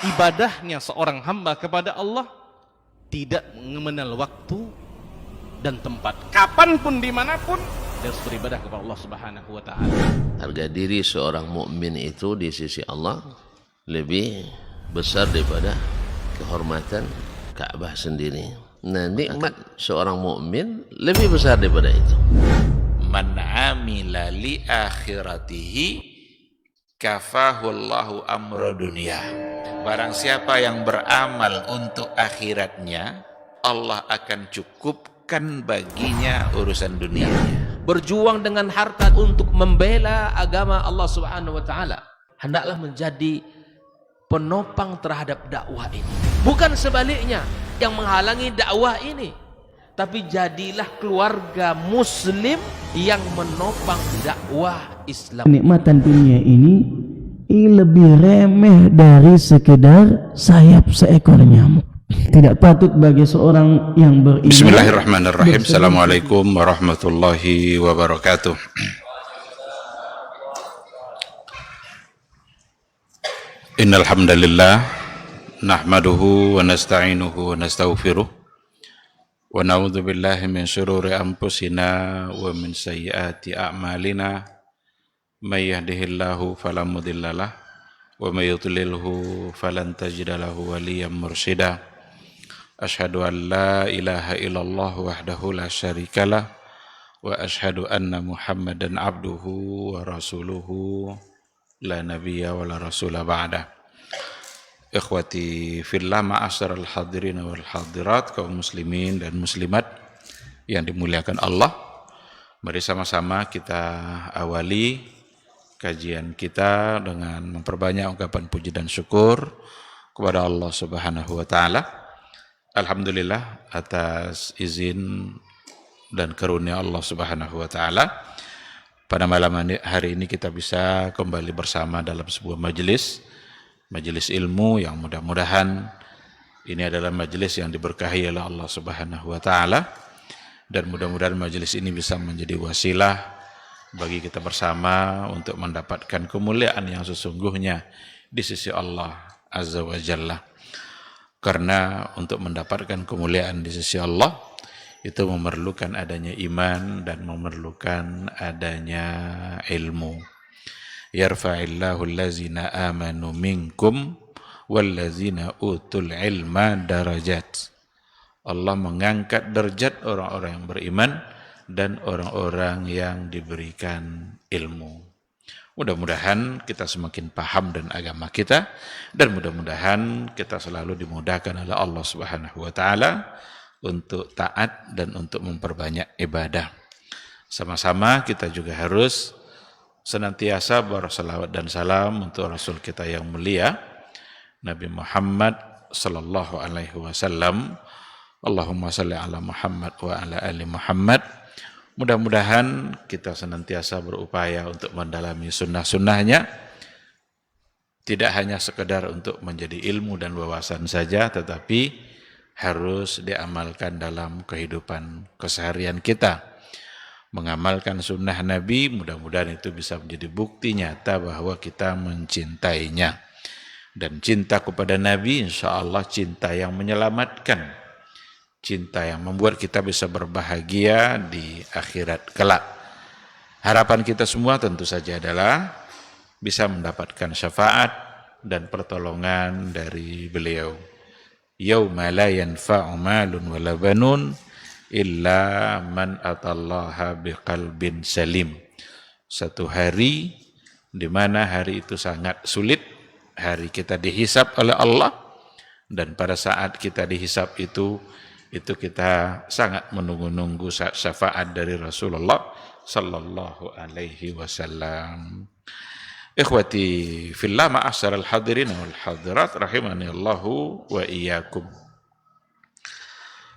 ibadahnya seorang hamba kepada Allah tidak mengenal waktu dan tempat. Kapanpun, dimanapun, dia harus beribadah kepada Allah Subhanahu wa Ta'ala. Harga diri seorang mukmin itu di sisi Allah lebih besar daripada kehormatan Ka'bah sendiri. Nah, nikmat seorang mukmin lebih besar daripada itu. Man amila li akhiratihi kafahullahu amra dunia. Barang siapa yang beramal untuk akhiratnya, Allah akan cukupkan baginya urusan dunianya. Berjuang dengan harta untuk membela agama Allah Subhanahu wa Ta'ala, hendaklah menjadi penopang terhadap dakwah ini, bukan sebaliknya yang menghalangi dakwah ini, tapi jadilah keluarga muslim yang menopang dakwah Islam. Kenikmatan dunia ini lebih remeh dari sekedar sayap seekor nyamuk. Tidak patut bagi seorang yang beriman. Bismillahirrahmanirrahim. Assalamualaikum warahmatullahi wabarakatuh. Innal hamdalillah nahmaduhu wa nasta'inuhu wa nastaghfiruh wa na'udzu billahi min shururi anfusina wa min sayyiati a'malina. May yahdihillahu fala mudhillalah wa may yudlilhu falan tajida lahu waliyyan mursyida. Asyhadu an la ilaha illallah wahdahu la syarikalah wa asyhadu anna Muhammadan abduhu wa rasuluhu la nabiyya wa la rasula ba'dah. Ikhwati fillah, ma'asyiral hadirin wal hadirat, kaum muslimin dan muslimat yang dimuliakan Allah. Mari sama-sama kita awali kajian kita dengan memperbanyak ungkapan puji dan syukur kepada Allah Subhanahu wa Ta'ala. Alhamdulillah atas izin dan karunia Allah Subhanahu wa Ta'ala, pada malam hari ini kita bisa kembali bersama dalam sebuah majelis ilmu yang mudah-mudahan ini adalah majelis yang diberkahi oleh Allah Subhanahu wa Ta'ala, dan mudah-mudahan majelis ini bisa menjadi wasilah bagi kita bersama untuk mendapatkan kemuliaan yang sesungguhnya di sisi Allah Azza wa Jalla. Karena untuk mendapatkan kemuliaan di sisi Allah itu memerlukan adanya iman dan memerlukan adanya ilmu. Yarfa'illahu allazina amanu minkum wallazina utul ilma darajat. Allah mengangkat derajat orang-orang yang beriman dan orang-orang yang diberikan ilmu. Mudah-mudahan kita semakin paham dan agama kita, dan mudah-mudahan kita selalu dimudahkan oleh Allah Subhanahu wa Ta'ala untuk taat dan untuk memperbanyak ibadah. Sama-sama kita juga harus senantiasa bersalawat dan salam untuk Rasul kita yang mulia Nabi Muhammad sallallahu alaihi wasallam. Allahumma salli ala Muhammad wa ala ali Muhammad. Mudah-mudahan kita senantiasa berupaya untuk mendalami sunnah-sunnahnya, tidak hanya sekedar untuk menjadi ilmu dan wawasan saja, tetapi harus diamalkan dalam kehidupan keseharian kita. Mengamalkan sunnah Nabi, mudah-mudahan itu bisa menjadi bukti nyata bahwa kita mencintainya. Dan cinta kepada Nabi insya Allah cinta yang menyelamatkan, cinta yang membuat kita bisa berbahagia di akhirat kelak. Harapan kita semua tentu saja adalah bisa mendapatkan syafaat dan pertolongan dari beliau. Yauma la yanfa'u malun wala banun illa man atallaha biqalbin salim. Satu hari di mana hari itu sangat sulit, hari kita dihisab oleh Allah, dan pada saat kita dihisab itu kita sangat menunggu-nunggu syafaat dari Rasulullah sallallahu alaihi wasallam. Ikhwati fillah, ma'asyiral hadirin wal hadirat rahimanillahu wa iyyakum.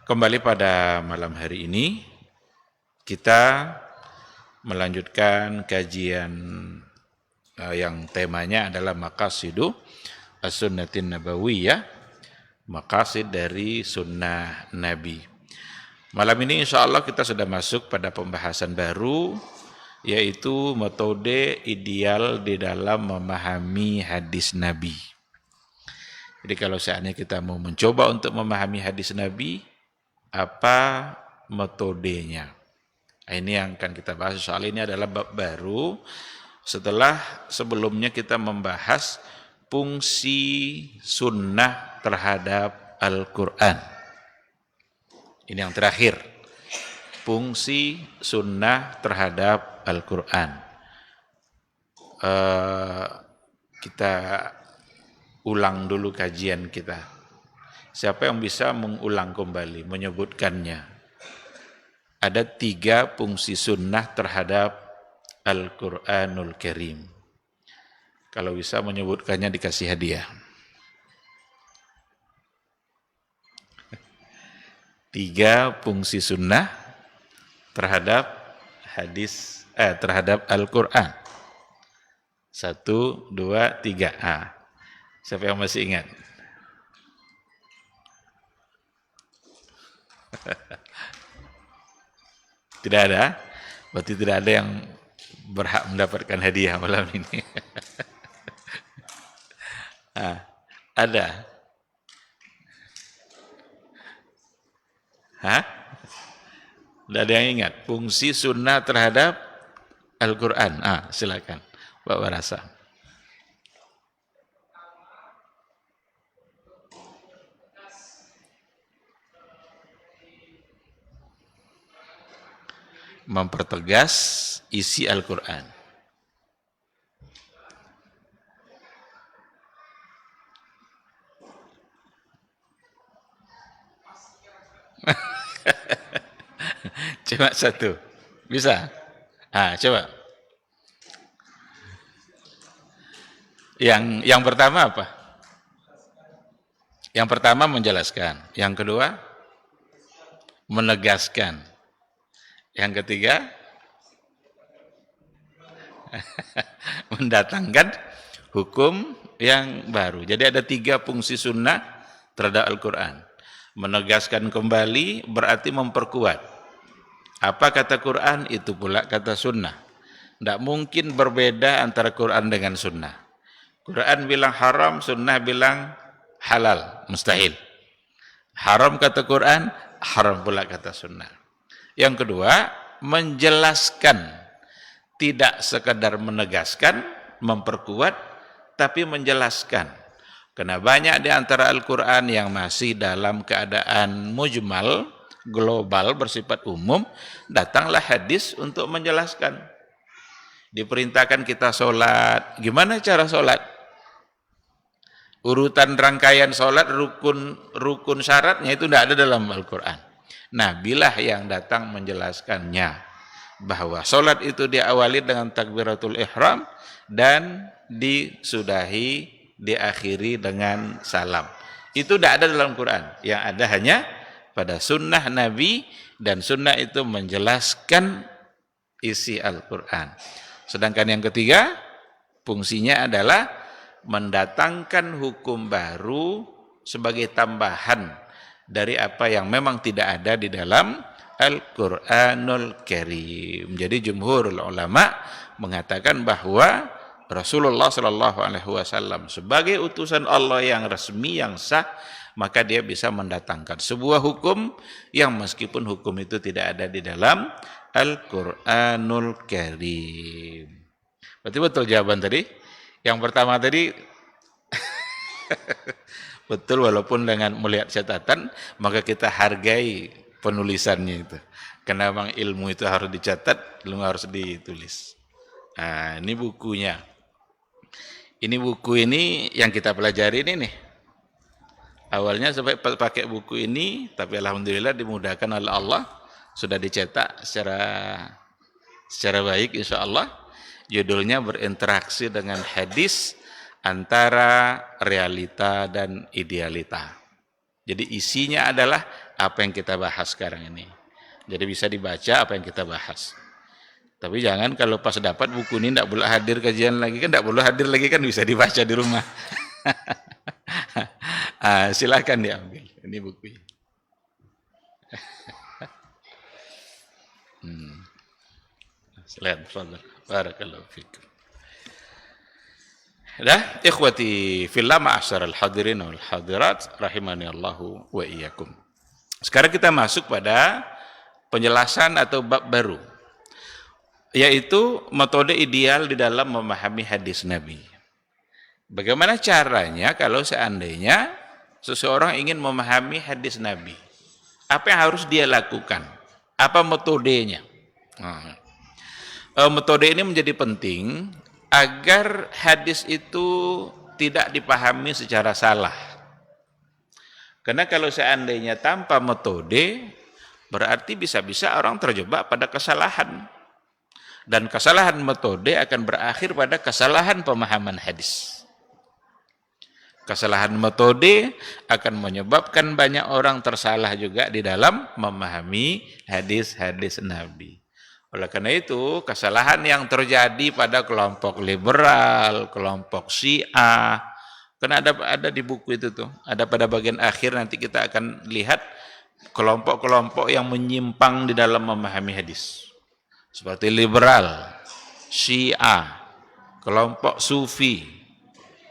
Kembali pada malam hari ini kita melanjutkan kajian yang temanya adalah maqasidu as-sunnatin nabawiyah, maqasid dari sunnah Nabi. Malam ini insya Allah kita sudah masuk pada pembahasan baru, yaitu metode ideal di dalam memahami hadis Nabi. Jadi kalau seandainya kita mau mencoba untuk memahami hadis Nabi, apa metodenya? Nah, ini yang akan kita bahas. Soal ini adalah bab baru setelah sebelumnya kita membahas fungsi sunnah terhadap Al-Quran. Ini yang terakhir, fungsi sunnah terhadap Al-Quran. Kita ulang dulu kajian kita. Siapa yang bisa mengulang kembali, menyebutkannya? Ada 3 fungsi sunnah terhadap Al-Quranul Karim. Kalau bisa menyebutkannya dikasih hadiah. 3 fungsi sunnah terhadap terhadap Al-Quran. 1, 2, 3. Siapa yang masih ingat? Tidak ada? Berarti tidak ada yang berhak mendapatkan hadiah malam ini. Ada? Hah? Tidak ada yang ingat? Fungsi sunnah terhadap Al-Quran. Silakan. Bapak rasa. Mempertegas isi Al-Quran. Cuma 1. Bisa? Coba. Yang pertama apa? Yang pertama menjelaskan. Yang kedua menegaskan. Yang ketiga mendatangkan hukum yang baru. Jadi ada 3 fungsi sunnah terhadap Al-Quran. Menegaskan kembali berarti memperkuat. Apa kata Quran, itu pula kata sunnah. Tidak mungkin berbeda antara Quran dengan sunnah. Quran bilang haram, sunnah bilang halal, mustahil. Haram kata Quran, haram pula kata sunnah. Yang kedua, menjelaskan, tidak sekadar menegaskan, memperkuat, tapi menjelaskan. Karena banyak di antara Al-Quran yang masih dalam keadaan mujmal, global, bersifat umum, datanglah hadis untuk menjelaskan. Diperintahkan kita sholat, gimana cara sholat? Urutan rangkaian sholat, rukun syaratnya itu tidak ada dalam Al-Quran. Nabilah yang datang menjelaskannya, bahwa sholat itu diawali dengan takbiratul ihram dan diakhiri dengan salam. Itu tidak ada dalam Quran. Yang ada hanya pada sunnah Nabi, dan sunnah itu menjelaskan isi Al-Quran. Sedangkan yang ketiga, fungsinya adalah mendatangkan hukum baru sebagai tambahan dari apa yang memang tidak ada di dalam Al-Quranul Karim. Jadi jumhurul ulama mengatakan bahwa Rasulullah SAW sebagai utusan Allah yang resmi, yang sah, maka dia bisa mendatangkan sebuah hukum yang meskipun hukum itu tidak ada di dalam Al-Quranul Karim. Berarti betul jawaban tadi? Yang pertama tadi betul, walaupun dengan melihat catatan, maka kita hargai penulisannya itu. Karena memang ilmu itu harus dicatat, ilmu harus ditulis. Ini bukunya. Ini buku ini yang kita pelajari ini nih. Awalnya sampai pakai buku ini, tapi alhamdulillah dimudahkan oleh Allah, sudah dicetak secara baik insya Allah. Judulnya berinteraksi dengan hadis antara realita dan idealita. Jadi isinya adalah apa yang kita bahas sekarang ini. Jadi bisa dibaca apa yang kita bahas. Tapi jangan kalau pas dapat buku ini tidak boleh hadir kajian lagi, kan tidak boleh hadir lagi, kan bisa dibaca di rumah. Silakan diambil. Ini bukunya. Silakan, barakallahu fikum. Dah, ikhwati fillah ma'asyaral hadirin wal hadirat rahimani Allahu wa iyyakum. Sekarang kita masuk pada penjelasan atau bab baru, yaitu metode ideal di dalam memahami hadis Nabi. Bagaimana caranya kalau seandainya seseorang ingin memahami hadis Nabi? Apa yang harus dia lakukan? Apa metodenya? Metode ini menjadi penting agar hadis itu tidak dipahami secara salah. Karena kalau seandainya tanpa metode, berarti bisa-bisa orang terjebak pada kesalahan. Dan kesalahan metode akan berakhir pada kesalahan pemahaman hadis. Kesalahan metode akan menyebabkan banyak orang tersalah juga di dalam memahami hadis-hadis Nabi. Oleh karena itu, kesalahan yang terjadi pada kelompok liberal, kelompok Syiah, karena ada di buku itu tuh, ada pada bagian akhir nanti kita akan lihat kelompok-kelompok yang menyimpang di dalam memahami hadis. Seperti liberal, Syiah, kelompok Sufi,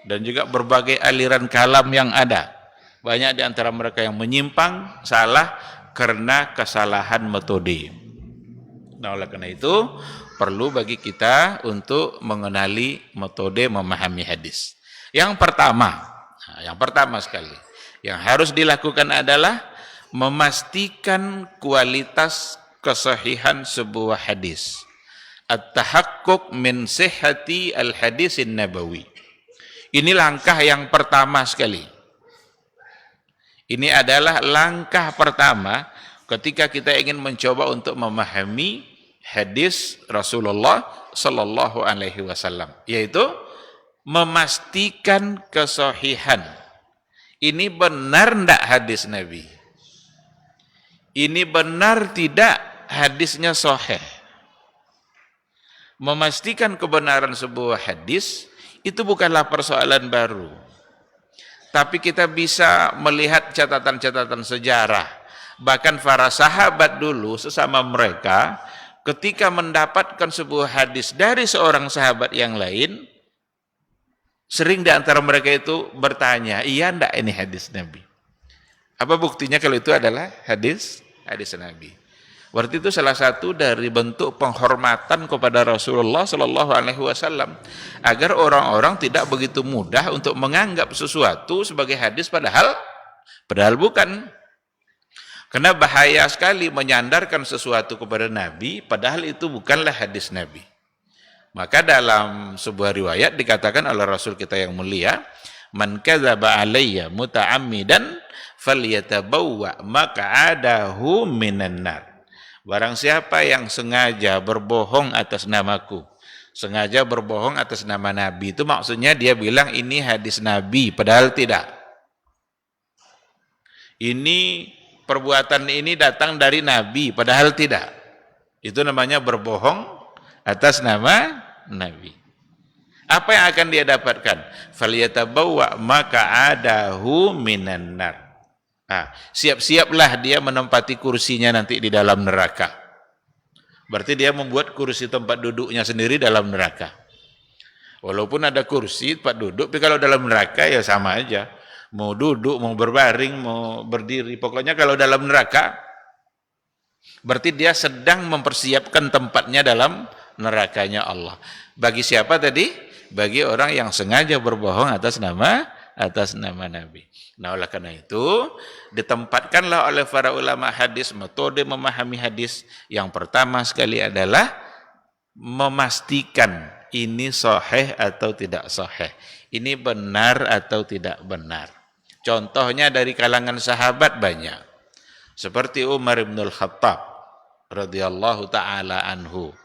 dan juga berbagai aliran kalam yang ada. Banyak di antara mereka yang menyimpang, salah karena kesalahan metode. Nah, oleh karena itu perlu bagi kita untuk mengenali metode memahami hadis. Yang pertama sekali yang harus dilakukan adalah memastikan kualitas kesahihan sebuah hadis. At-tahaqquq min sihhati al-hadisin nabawi. Ini langkah yang pertama sekali. Ini adalah langkah pertama ketika kita ingin mencoba untuk memahami hadis Rasulullah Sallallahu Alaihi Wasallam, yaitu memastikan kesahihan. Ini benar tidak hadis Nabi? Ini benar tidak hadisnya sahih? Memastikan kebenaran sebuah hadis itu bukanlah persoalan baru. Tapi kita bisa melihat catatan-catatan sejarah. Bahkan para sahabat dulu sesama mereka ketika mendapatkan sebuah hadis dari seorang sahabat yang lain, sering di antara mereka itu bertanya, iya enggak ini hadis Nabi? Apa buktinya kalau itu adalah hadis Nabi? Berarti itu salah satu dari bentuk penghormatan kepada Rasulullah Sallallahu Alaihi Wasallam, agar orang-orang tidak begitu mudah untuk menganggap sesuatu sebagai hadis padahal bukan. Karena bahaya sekali menyandarkan sesuatu kepada Nabi, padahal itu bukanlah hadis Nabi. Maka dalam sebuah riwayat dikatakan oleh Rasul kita yang mulia, man kadzaba alayya muta'ammidan falyatabawwa maq'adahu minan nar. Barang siapa yang sengaja berbohong atas namaku, sengaja berbohong atas nama Nabi, itu maksudnya dia bilang ini hadis Nabi, padahal tidak. Perbuatan ini datang dari Nabi, padahal tidak. Itu namanya berbohong atas nama Nabi. Apa yang akan dia dapatkan? Falyatabawwa maq'adahu minan nar. Siap-siaplah dia menempati kursinya nanti di dalam neraka. Berarti dia membuat kursi tempat duduknya sendiri dalam neraka. Walaupun ada kursi tempat duduk, tapi kalau dalam neraka ya sama aja. Mau duduk, mau berbaring, mau berdiri, pokoknya kalau dalam neraka, berarti dia sedang mempersiapkan tempatnya dalam nerakanya Allah. Bagi siapa tadi? Bagi orang yang sengaja berbohong atas nama Nabi. Nah, oleh karena itu, ditempatkanlah oleh para ulama hadis metode memahami hadis. Yang pertama sekali adalah memastikan ini sahih atau tidak sahih. Ini benar atau tidak benar. Contohnya dari kalangan sahabat banyak. Seperti Umar bin Khattab radhiyallahu taala anhu.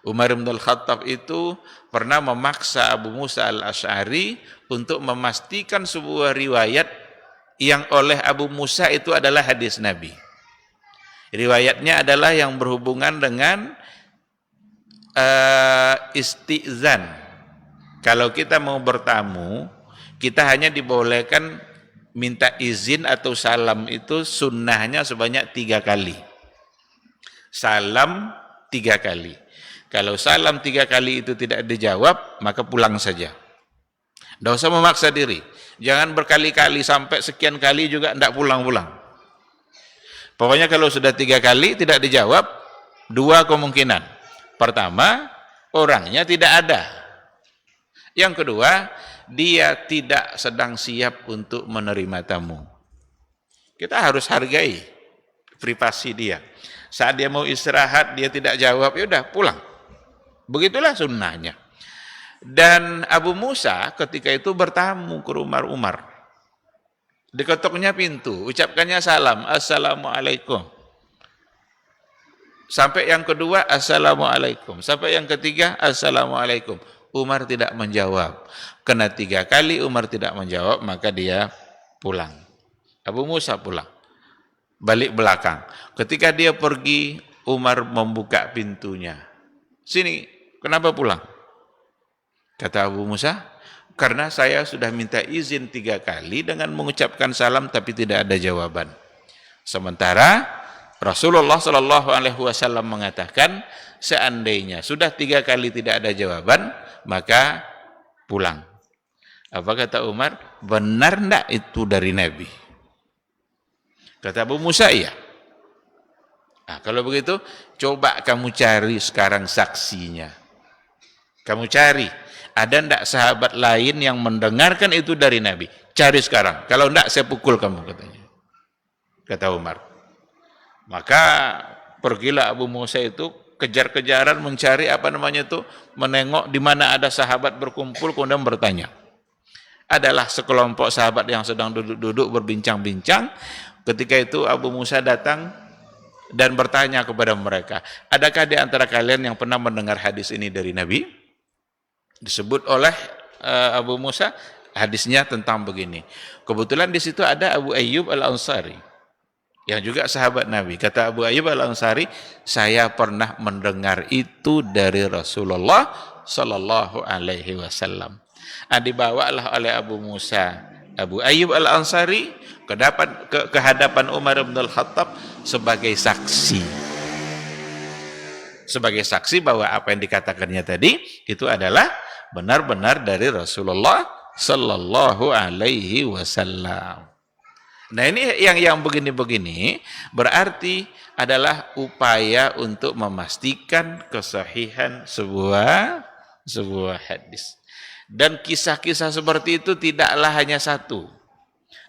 Umar bin Khattab itu pernah memaksa Abu Musa al-Asy'ari untuk memastikan sebuah riwayat yang oleh Abu Musa itu adalah hadis Nabi. Riwayatnya adalah yang berhubungan dengan istizan. Kalau kita mau bertamu, kita hanya dibolehkan minta izin atau salam itu sunnahnya sebanyak 3 kali. Salam 3 kali. Kalau salam 3 kali itu tidak dijawab, maka pulang saja. Tidak usah memaksa diri. Jangan berkali-kali sampai sekian kali juga tidak pulang-pulang. Pokoknya kalau sudah 3 kali tidak dijawab, 2 kemungkinan. Pertama, orangnya tidak ada. Yang kedua, dia tidak sedang siap untuk menerima tamu. Kita harus hargai privasi dia. Saat dia mau istirahat, dia tidak jawab, ya udah pulang. Begitulah sunnahnya. Dan Abu Musa ketika itu bertamu ke rumah Umar. Diketoknya pintu, ucapkannya salam, Assalamualaikum. Sampai yang kedua, Assalamualaikum. Sampai yang ketiga, Assalamualaikum. Umar tidak menjawab. Karena 3 kali Umar tidak menjawab, maka dia pulang. Abu Musa pulang. Balik belakang. Ketika dia pergi, Umar membuka pintunya. Sini, kenapa pulang? Kata Abu Musa, karena saya sudah minta izin 3 kali dengan mengucapkan salam tapi tidak ada jawaban. Sementara Rasulullah SAW mengatakan, seandainya sudah 3 kali tidak ada jawaban, maka pulang. Apa kata Umar? Benar enggak itu dari Nabi? Kata Abu Musa, iya. Nah, kalau begitu, coba kamu cari sekarang saksinya. Kamu cari. Ada enggak sahabat lain yang mendengarkan itu dari Nabi? Cari sekarang. Kalau enggak, saya pukul kamu, katanya. Kata Umar. Maka pergilah Abu Musa itu kejar-kejaran mencari menengok di mana ada sahabat berkumpul, kemudian bertanya. Adalah sekelompok sahabat yang sedang duduk-duduk berbincang-bincang. Ketika itu Abu Musa datang dan bertanya kepada mereka, adakah di antara kalian yang pernah mendengar hadis ini dari Nabi? Disebut oleh Abu Musa, hadisnya tentang begini. Kebetulan di situ ada Abu Ayyub Al-Ansari, yang juga sahabat Nabi. Kata Abu Ayyub Al-Ansari, saya pernah mendengar itu dari Rasulullah Sallallahu Alaihi Wasallam. Dibawalah oleh Abu Musa Abu Ayyub Al-Ansari ke hadapan Umar bin Al-Khattab sebagai saksi. Sebagai saksi bahwa apa yang dikatakannya tadi itu adalah benar-benar dari Rasulullah Sallallahu Alaihi Wasallam. Nah, ini yang begini-begini berarti adalah upaya untuk memastikan kesahihan sebuah hadis. Dan kisah-kisah seperti itu tidaklah hanya satu.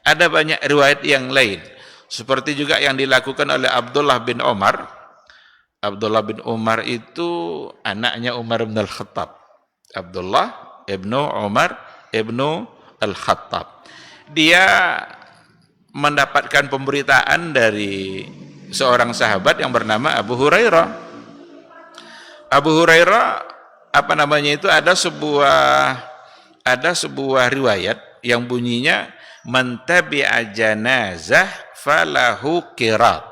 Ada banyak riwayat yang lain. Seperti juga yang dilakukan oleh Abdullah bin Umar. Abdullah bin Umar itu anaknya Umar bin Al-Khattab. Abdullah ibnu Umar ibnu Al-Khattab. Dia mendapatkan pemberitaan dari seorang sahabat yang bernama Abu Hurairah. Abu Hurairah ada sebuah riwayat yang bunyinya man tabi'a janazah falahu qirat.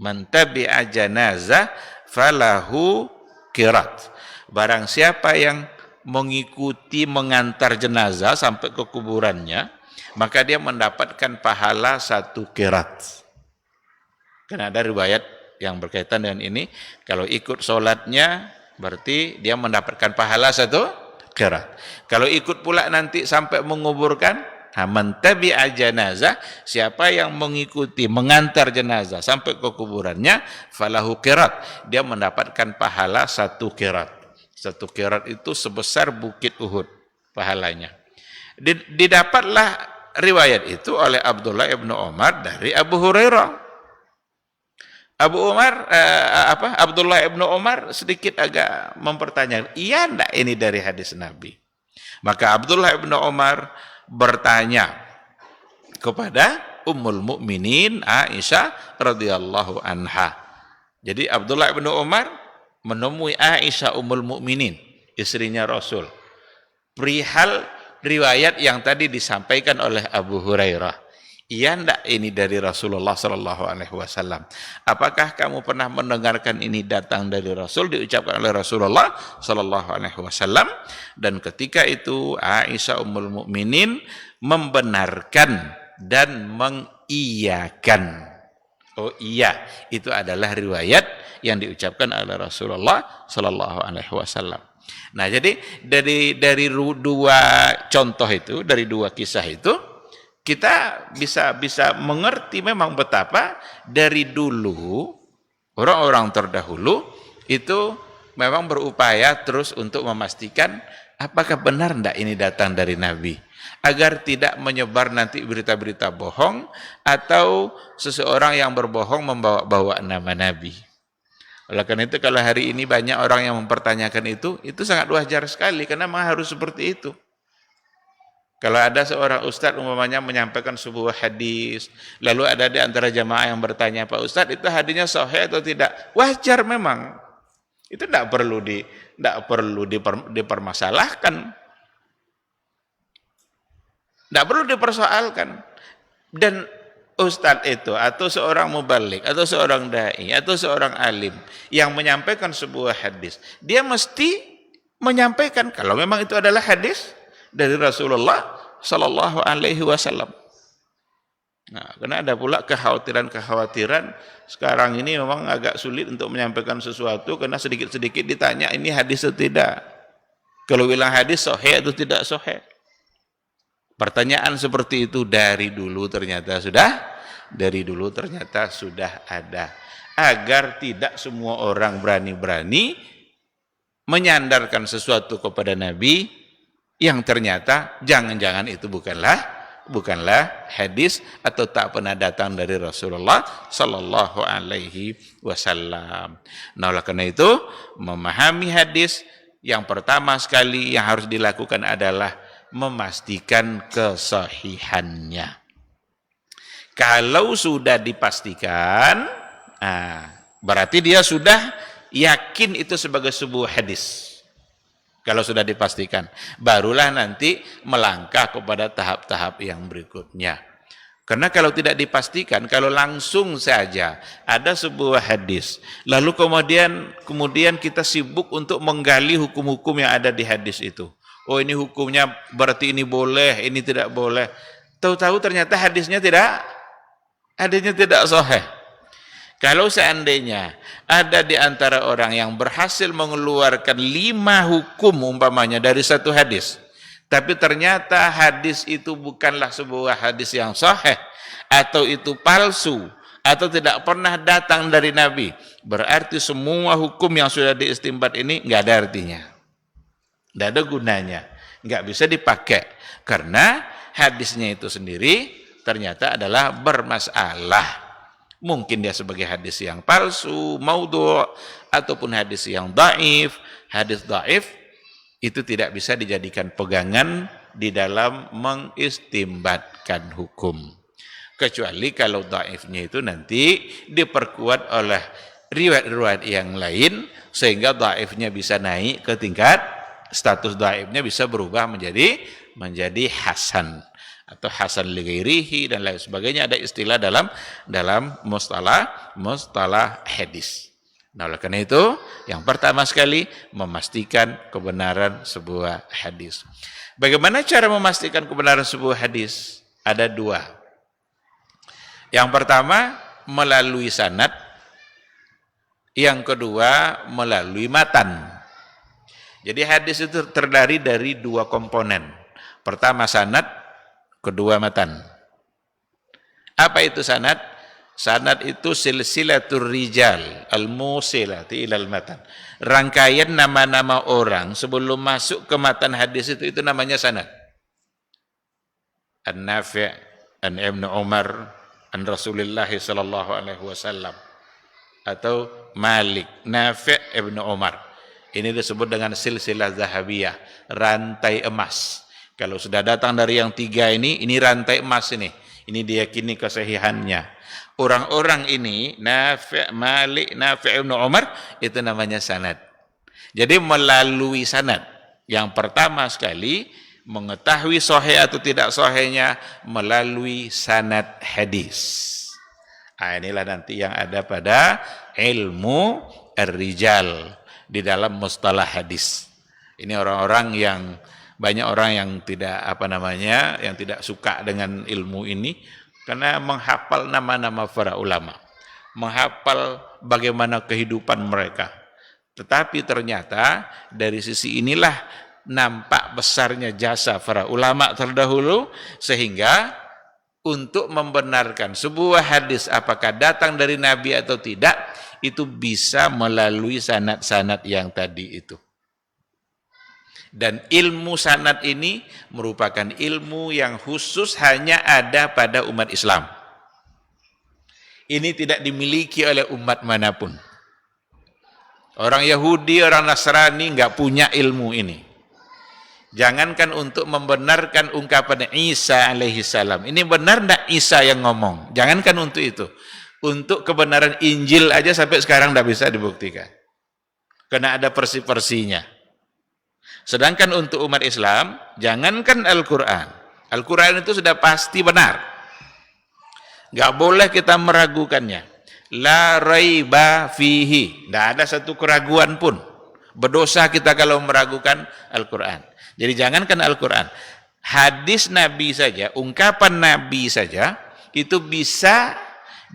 Man tabi'a janazah falahu qirat. Barang siapa yang mengikuti mengantar jenazah sampai ke kuburannya, maka dia mendapatkan pahala 1 qirat. Karena ada riwayat yang berkaitan dengan ini, kalau ikut sholatnya berarti dia mendapatkan pahala 1 qirat. Kalau ikut pula nanti sampai menguburkan, man tabi'a janazah, siapa yang mengikuti mengantar jenazah sampai ke kuburannya, falahu qirat, dia mendapatkan pahala 1 qirat. 1 qirat itu sebesar bukit Uhud pahalanya. Didapatlah riwayat itu oleh Abdullah ibnu Umar dari Abu Hurairah. Abdullah ibnu Umar sedikit agak mempertanyakan, iya enggak ini dari hadis Nabi? Maka Abdullah ibnu Umar bertanya kepada Ummul Mukminin Aisyah radhiyallahu anha. Jadi Abdullah ibnu Umar menemui Aisyah Ummul Mukminin, istrinya Rasul, perihal riwayat yang tadi disampaikan oleh Abu Hurairah. Iya enggak ini dari Rasulullah Sallallahu Alaihi Wasallam? Apakah kamu pernah mendengarkan ini datang dari Rasul, diucapkan oleh Rasulullah Sallallahu Alaihi Wasallam? Dan ketika itu Aisyah Ummul Mukminin membenarkan dan mengiyakan Oh iya, itu adalah riwayat yang diucapkan oleh Rasulullah Sallallahu Alaihi Wasallam. Nah, jadi dari dua contoh itu, dari dua kisah itu, kita bisa mengerti memang betapa dari dulu orang-orang terdahulu itu memang berupaya terus untuk memastikan apakah benar enggak ini datang dari Nabi, agar tidak menyebar nanti berita-berita bohong atau seseorang yang berbohong membawa-bawa nama Nabi. Oleh karena itu kalau hari ini banyak orang yang mempertanyakan itu sangat wajar sekali karena memang harus seperti itu. Kalau ada seorang ustadz umpamanya menyampaikan sebuah hadis, lalu ada di antara jamaah yang bertanya, Pak Ustadz itu hadisnya sahih atau tidak? Wajar memang. Itu tidak perlu dipermasalahkan. Tidak perlu dipersoalkan. Dan ustadz itu atau seorang mubalik atau seorang dai atau seorang alim yang menyampaikan sebuah hadis, dia mesti menyampaikan kalau memang itu adalah hadis dari Rasulullah Sallallahu Alaihi Wasallam. Nah, karena ada pula kekhawatiran sekarang ini memang agak sulit untuk menyampaikan sesuatu karena sedikit-sedikit ditanya ini hadis atau tidak. Kalau bilang hadis sahih atau tidak sahih. Pertanyaan seperti itu dari dulu ternyata sudah ada. Agar tidak semua orang berani-berani menyandarkan sesuatu kepada Nabi yang ternyata jangan-jangan itu bukanlah hadis atau tak pernah datang dari Rasulullah Sallallahu Alaihi Wasallam. Nah, oleh karena itu memahami hadis yang pertama sekali yang harus dilakukan adalah memastikan kesahihannya. Kalau sudah dipastikan, berarti dia sudah yakin itu sebagai sebuah hadis. Kalau sudah dipastikan, barulah nanti melangkah kepada tahap-tahap yang berikutnya. Karena kalau tidak dipastikan, kalau langsung saja ada sebuah hadis, lalu kemudian kita sibuk untuk menggali hukum-hukum yang ada di hadis itu. Oh, ini hukumnya berarti ini boleh, ini tidak boleh. Tahu-tahu ternyata hadisnya tidak sahih. Kalau seandainya ada di antara orang yang berhasil mengeluarkan 5 hukum umpamanya dari satu hadis, tapi ternyata hadis itu bukanlah sebuah hadis yang sahih, atau itu palsu, atau tidak pernah datang dari Nabi, berarti semua hukum yang sudah diistinbat ini nggak ada artinya, nggak ada gunanya, nggak bisa dipakai, karena hadisnya itu sendiri ternyata adalah bermasalah. Mungkin dia sebagai hadis yang palsu, maudhu', ataupun hadis yang dhaif. Hadis dhaif itu tidak bisa dijadikan pegangan di dalam mengistimbatkan hukum. Kecuali kalau dhaifnya itu nanti diperkuat oleh riwayat-riwayat yang lain sehingga dhaifnya bisa naik ke tingkat status dhaifnya bisa berubah menjadi hasan atau hasan li ghairihi dan lain sebagainya. Ada istilah dalam mustalah hadis. Nah, oleh karena itu yang pertama sekali memastikan kebenaran sebuah hadis. Bagaimana cara memastikan kebenaran sebuah hadis? Ada 2. Yang pertama melalui sanad, yang kedua melalui matan. Jadi hadis itu terdiri dari 2 komponen. Pertama sanad, kedua matan. Apa itu sanad? Sanad itu silsilatur rijal al-musilati ilal matan. Rangkaian nama-nama orang sebelum masuk ke matan hadis itu namanya sanad. An-Nafi' an Ibnu Umar an Rasulullah sallallahu alaihi wasallam, atau Malik, Nafi' Ibnu Umar. Ini disebut dengan silsilah zahabiyah, rantai emas. Kalau sudah datang dari yang 3 ini rantai emas ini. Ini diyakini kesahihannya. Orang-orang ini, Nafi', Malik, Nafi' Ibnu Umar, itu namanya sanad. Jadi melalui sanad. Yang pertama sekali, mengetahui sahih atau tidak sahihnya melalui sanad hadis. Inilah nanti yang ada pada ilmu ar-rijal di dalam mustalah hadis. Ini orang-orang yang banyak orang yang yang tidak suka dengan ilmu ini karena menghafal nama-nama para ulama. menghafal bagaimana kehidupan mereka. Tetapi ternyata dari sisi inilah nampak besarnya jasa para ulama terdahulu, sehingga untuk membenarkan sebuah hadis apakah datang dari Nabi atau tidak, itu bisa melalui sanad-sanad yang tadi itu. Dan ilmu sanad ini merupakan ilmu yang khusus hanya ada pada umat Islam. Ini tidak dimiliki oleh umat manapun. Orang Yahudi, orang Nasrani nggak punya ilmu ini. Jangankan untuk membenarkan ungkapan Isa alaihi salam. Ini benar enggak Isa yang ngomong? Jangankan untuk itu. Untuk kebenaran Injil aja sampai sekarang tidak bisa dibuktikan. Karena ada persi-persinya. Sedangkan untuk umat Islam, jangankan Al-Quran. Al-Quran itu sudah pasti benar. Nggak boleh kita meragukannya. La raiba fihi. Tidak ada satu keraguan pun. Berdosa kita kalau meragukan Al-Quran. Jadi jangankan Al-Quran. Hadis Nabi saja, ungkapan Nabi saja, itu bisa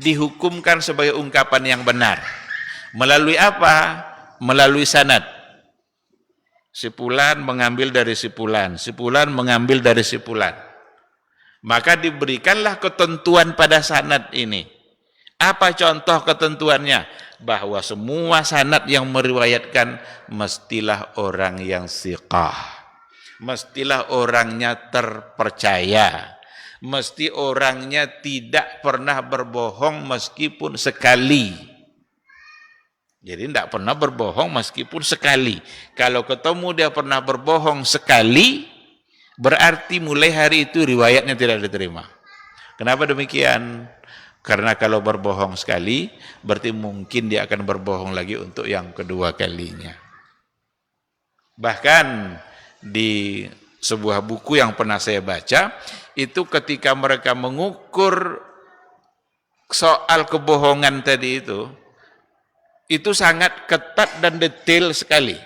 dihukumkan sebagai ungkapan yang benar. Melalui apa? Melalui sanad. Sipulan mengambil dari sipulan, sipulan mengambil dari sipulan. Maka diberikanlah ketentuan pada sanad ini. Apa contoh ketentuannya? Bahwa semua sanad yang meriwayatkan mestilah orang yang siqah. Mestilah orangnya terpercaya. Mesti orangnya tidak pernah berbohong meskipun sekali. Jadi tidak pernah berbohong meskipun sekali. Kalau ketemu dia pernah berbohong sekali, berarti mulai hari itu riwayatnya tidak diterima. Kenapa demikian? Karena kalau berbohong sekali, berarti mungkin dia akan berbohong lagi untuk yang kedua kalinya. Bahkan di sebuah buku yang pernah saya baca, itu ketika mereka mengukur soal kebohongan tadi itu sangat ketat dan detail sekali.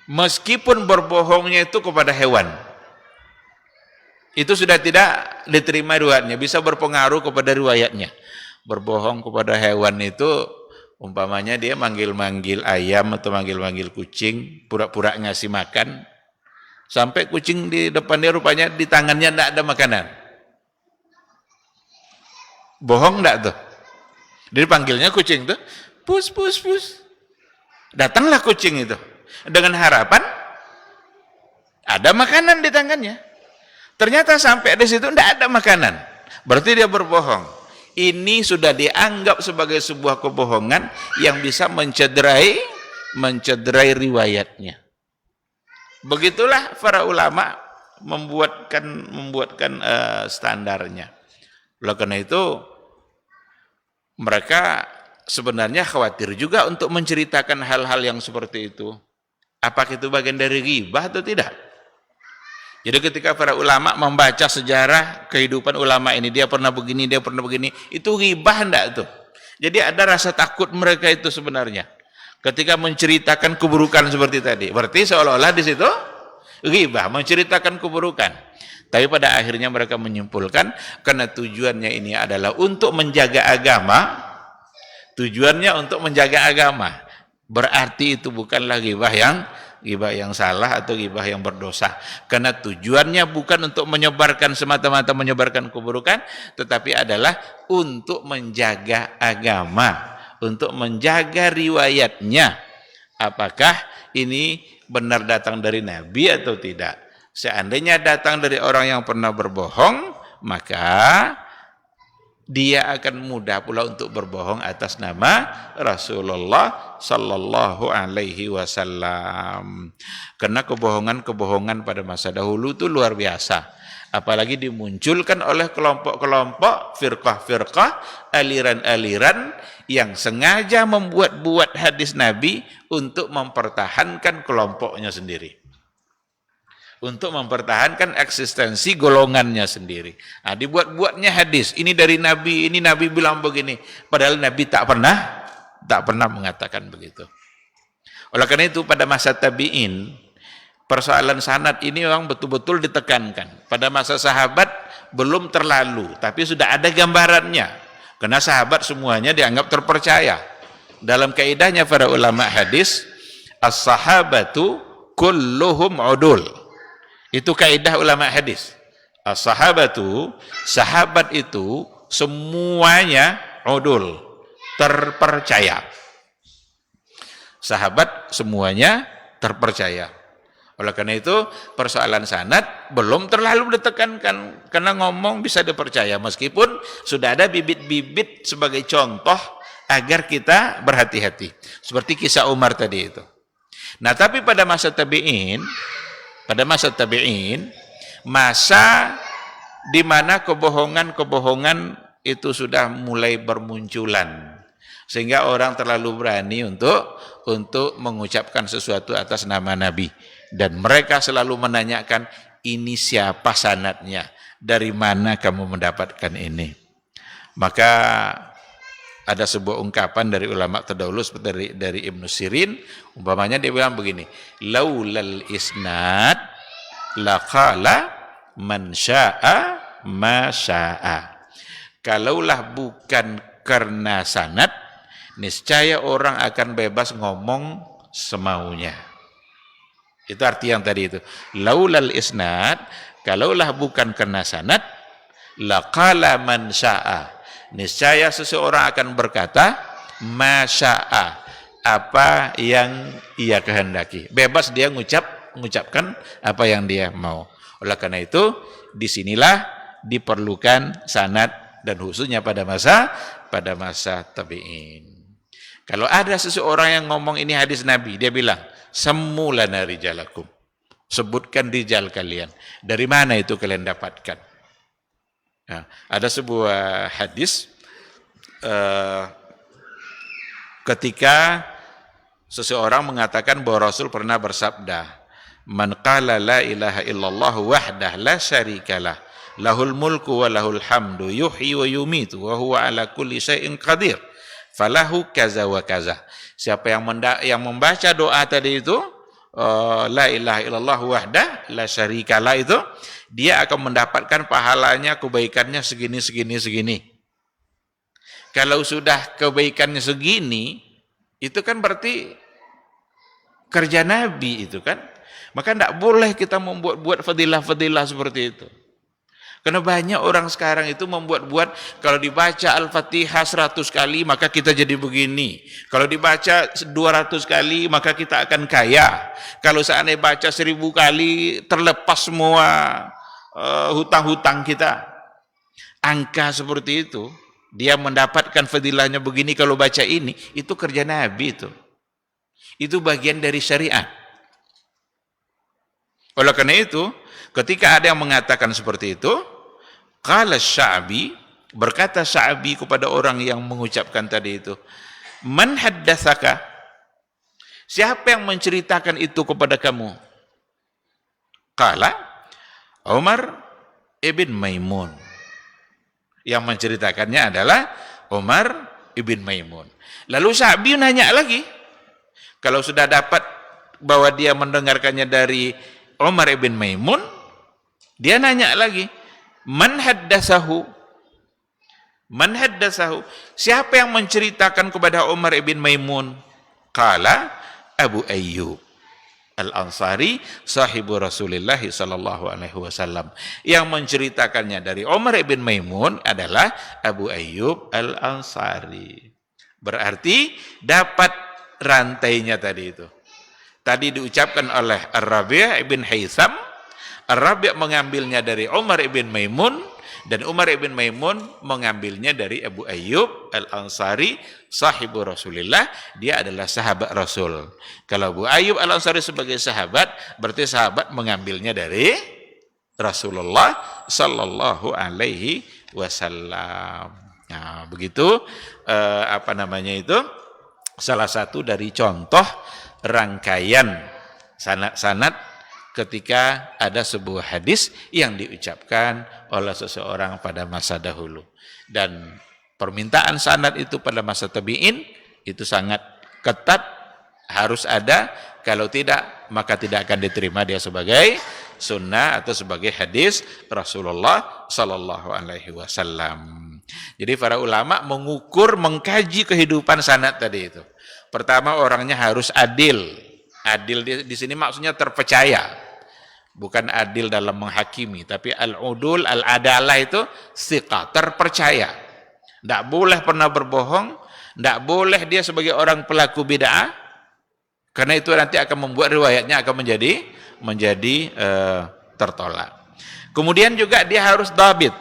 Meskipun berbohongnya itu kepada hewan, itu sudah tidak diterima riwayatnya, bisa berpengaruh kepada riwayatnya. Berbohong kepada hewan itu, umpamanya dia manggil-manggil ayam atau manggil-manggil kucing, pura-pura ngasih makan, sampai kucing di depan dia rupanya di tangannya tidak ada makanan. Bohong enggak tuh? Jadi panggilnya kucing tuh, pus, pus, pus. Datanglah kucing itu. Dengan harapan, ada makanan di tangannya. Ternyata sampai di situ tidak ada makanan. Berarti dia berbohong. Ini sudah dianggap sebagai sebuah kebohongan yang bisa mencederai riwayatnya. Begitulah para ulama membuatkan standarnya. Oleh karena itu, mereka sebenarnya khawatir juga untuk menceritakan hal-hal yang seperti itu. Apakah itu bagian dari ghibah atau tidak? Jadi ketika para ulama membaca sejarah kehidupan ulama ini, dia pernah begini, itu ghibah enggak tuh? Jadi ada rasa takut mereka itu sebenarnya. Ketika menceritakan keburukan seperti tadi, berarti seolah-olah di situ ghibah, menceritakan keburukan. Tapi pada akhirnya mereka menyimpulkan, karena tujuannya ini adalah untuk menjaga agama, tujuannya untuk menjaga agama, berarti itu bukanlah ghibah yang salah atau ghibah yang berdosa. Karena tujuannya bukan untuk menyebarkan, semata-mata menyebarkan keburukan, tetapi adalah untuk menjaga agama, untuk menjaga riwayatnya. Apakah ini benar datang dari Nabi atau tidak? Seandainya datang dari orang yang pernah berbohong, maka dia akan mudah pula untuk berbohong atas nama Rasulullah sallallahu alaihi wasallam. Karena kebohongan-kebohongan pada masa dahulu itu luar biasa. Apalagi dimunculkan oleh kelompok-kelompok, firqah-firqah, aliran-aliran yang sengaja membuat-buat hadis Nabi untuk mempertahankan kelompoknya sendiri. Untuk mempertahankan eksistensi golongannya sendiri. Nah, dibuat-buatnya hadis, ini dari Nabi, ini Nabi bilang begini, padahal Nabi tak pernah mengatakan begitu. Oleh karena itu pada masa tabi'in, persoalan sanad ini memang betul-betul ditekankan. Pada masa sahabat belum terlalu, tapi sudah ada gambarannya Karena sahabat semuanya dianggap terpercaya. Dalam kaidahnya para ulama hadis, as-sahabatu kulluhum udul. Itu kaidah ulama hadis. As-sahabatu, sahabat itu semuanya udul, terpercaya. Sahabat semuanya terpercaya. Oleh karena itu persoalan sanad belum terlalu ditekankan, karena ngomong bisa dipercaya meskipun sudah ada bibit-bibit sebagai contoh agar kita berhati-hati. Seperti kisah Umar tadi itu. Nah, tapi pada masa tabi'in, masa di mana kebohongan-kebohongan itu sudah mulai bermunculan, sehingga orang terlalu berani untuk mengucapkan sesuatu atas nama Nabi. Dan mereka selalu menanyakan, ini siapa sanadnya? Dari mana kamu mendapatkan ini? Maka ada sebuah ungkapan dari ulama terdahulu seperti dari Ibnu Sirin, umpamanya dia bilang begini, laulal isnad laqala man syaa ma syaa. Kalaulah bukan karena sanad, niscaya orang akan bebas ngomong semaunya. Itu arti yang tadi itu. Laulal isnad, kalaulah bukan karena sanad, laqala man syaa. Niscaya seseorang akan berkata masya'a, apa yang ia kehendaki. Bebas dia mengucapkan apa yang dia mau. Oleh karena itu, disinilah diperlukan sanad, dan khususnya pada masa tabi'in. Kalau ada seseorang yang ngomong ini hadis Nabi, dia bilang, semulana rijalakum. Sebutkan rijal kalian. Dari mana itu kalian dapatkan? Nah, ada sebuah hadis ketika seseorang mengatakan bahwa Rasul pernah bersabda, man qala la ilaha illallah wahdah la syarikalah, lahul mulku wa lahul hamdu, yuhyi wa yumitu wa huwa ala kulli syai'in qadir, falahu kaza wa kaza. Siapa yang membaca doa tadi itu, la ilaha illallah wahdah la syarikalah, itu dia akan mendapatkan pahalanya, kebaikannya segini. Kalau sudah kebaikannya segini, itu kan berarti kerja Nabi itu kan. Maka tidak boleh kita membuat fadilah-fadilah seperti itu. Karena banyak orang sekarang itu membuat-buat, kalau dibaca Al-Fatihah 100 kali maka kita jadi begini. Kalau dibaca 200 kali maka kita akan kaya. Kalau seandainya baca 1000 kali terlepas semua hutang-hutang kita. Angka seperti itu, dia mendapatkan fadilahnya begini kalau baca ini, itu kerja Nabi itu. Itu bagian dari syariat. Oleh karena itu, ketika ada yang mengatakan seperti itu, qala Sya'bi, berkata Sya'bi kepada orang yang mengucapkan tadi itu, man haddatsaka, siapa yang menceritakan itu kepada kamu? Qala Umar ibn Maimun. Yang menceritakannya adalah Umar ibn Maimun. Lalu Sya'bi nanya lagi, kalau sudah dapat bahwa dia mendengarkannya dari Umar ibn Maimun, dia nanya lagi, man haddatsahu, siapa yang menceritakan kepada Umar ibn Maimun? Qala Abu Ayyub Al-Ansari, sahibu Rasulullah sallallahu alaihi wasallam. Yang menceritakannya dari Umar ibn Maimun adalah Abu Ayyub Al-Ansari. Berarti dapat rantainya tadi itu. Tadi diucapkan oleh Ar-Rabi' ibn Haytham, Ar-Rabi' mengambilnya dari Umar ibn Maimun, dan Umar ibn Maimun mengambilnya dari Abu Ayyub Al-Ansari, sahibu Rasulullah, dia adalah sahabat Rasul. Kalau Abu Ayyub Al-Ansari sebagai sahabat, berarti sahabat mengambilnya dari Rasulullah sallallahu alaihi wasallam. Nah, begitu salah satu dari contoh rangkaian sanad ketika ada sebuah hadis yang diucapkan oleh seseorang pada masa dahulu. Dan permintaan sanad itu pada masa tabi'in itu sangat ketat, harus ada. Kalau tidak, maka tidak akan diterima dia sebagai sunnah atau sebagai hadis Rasulullah sallallahu alaihi wasallam. Jadi para ulama mengukur, mengkaji kehidupan sanad tadi itu. Pertama, orangnya harus adil. Adil di sini maksudnya terpercaya. Bukan adil dalam menghakimi, tapi al-udul, al-adalah itu thiqah, terpercaya. Tidak boleh pernah berbohong, tidak boleh dia sebagai orang pelaku bid'ah, karena itu nanti akan membuat riwayatnya akan menjadi tertolak. Kemudian juga dia harus dhabit.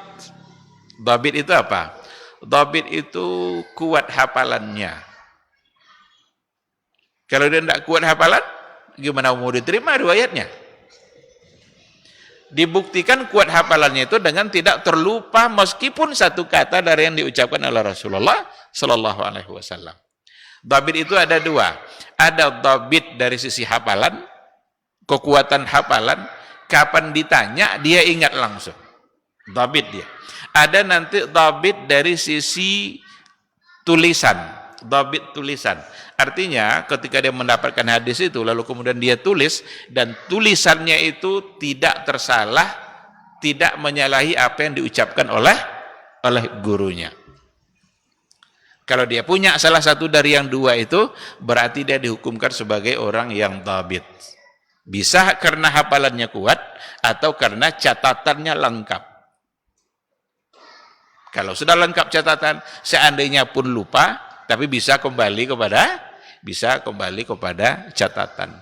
Dhabit itu apa? Dhabit itu kuat hafalannya. Kalau dia tidak kuat hafalan, gimana mau diterima riwayatnya? Dibuktikan kuat hafalannya itu dengan tidak terlupa meskipun satu kata dari yang diucapkan oleh Rasulullah Sallallahu Alaihi Wasallam. Dhabit itu ada dua. Ada dhabit dari sisi hafalan, kekuatan hafalan, kapan ditanya dia ingat langsung. Dhabit dia. Ada nanti dhabit dari sisi tulisan, dhabit tulisan. Artinya ketika dia mendapatkan hadis itu lalu kemudian dia tulis dan tulisannya itu tidak tersalah, tidak menyalahi apa yang diucapkan oleh gurunya. Kalau dia punya salah satu dari yang dua itu, berarti dia dihukumkan sebagai orang yang dhabit. Bisa karena hafalannya kuat atau karena catatannya lengkap. Kalau sudah lengkap catatan, seandainya pun lupa, tapi bisa kembali kepada catatan.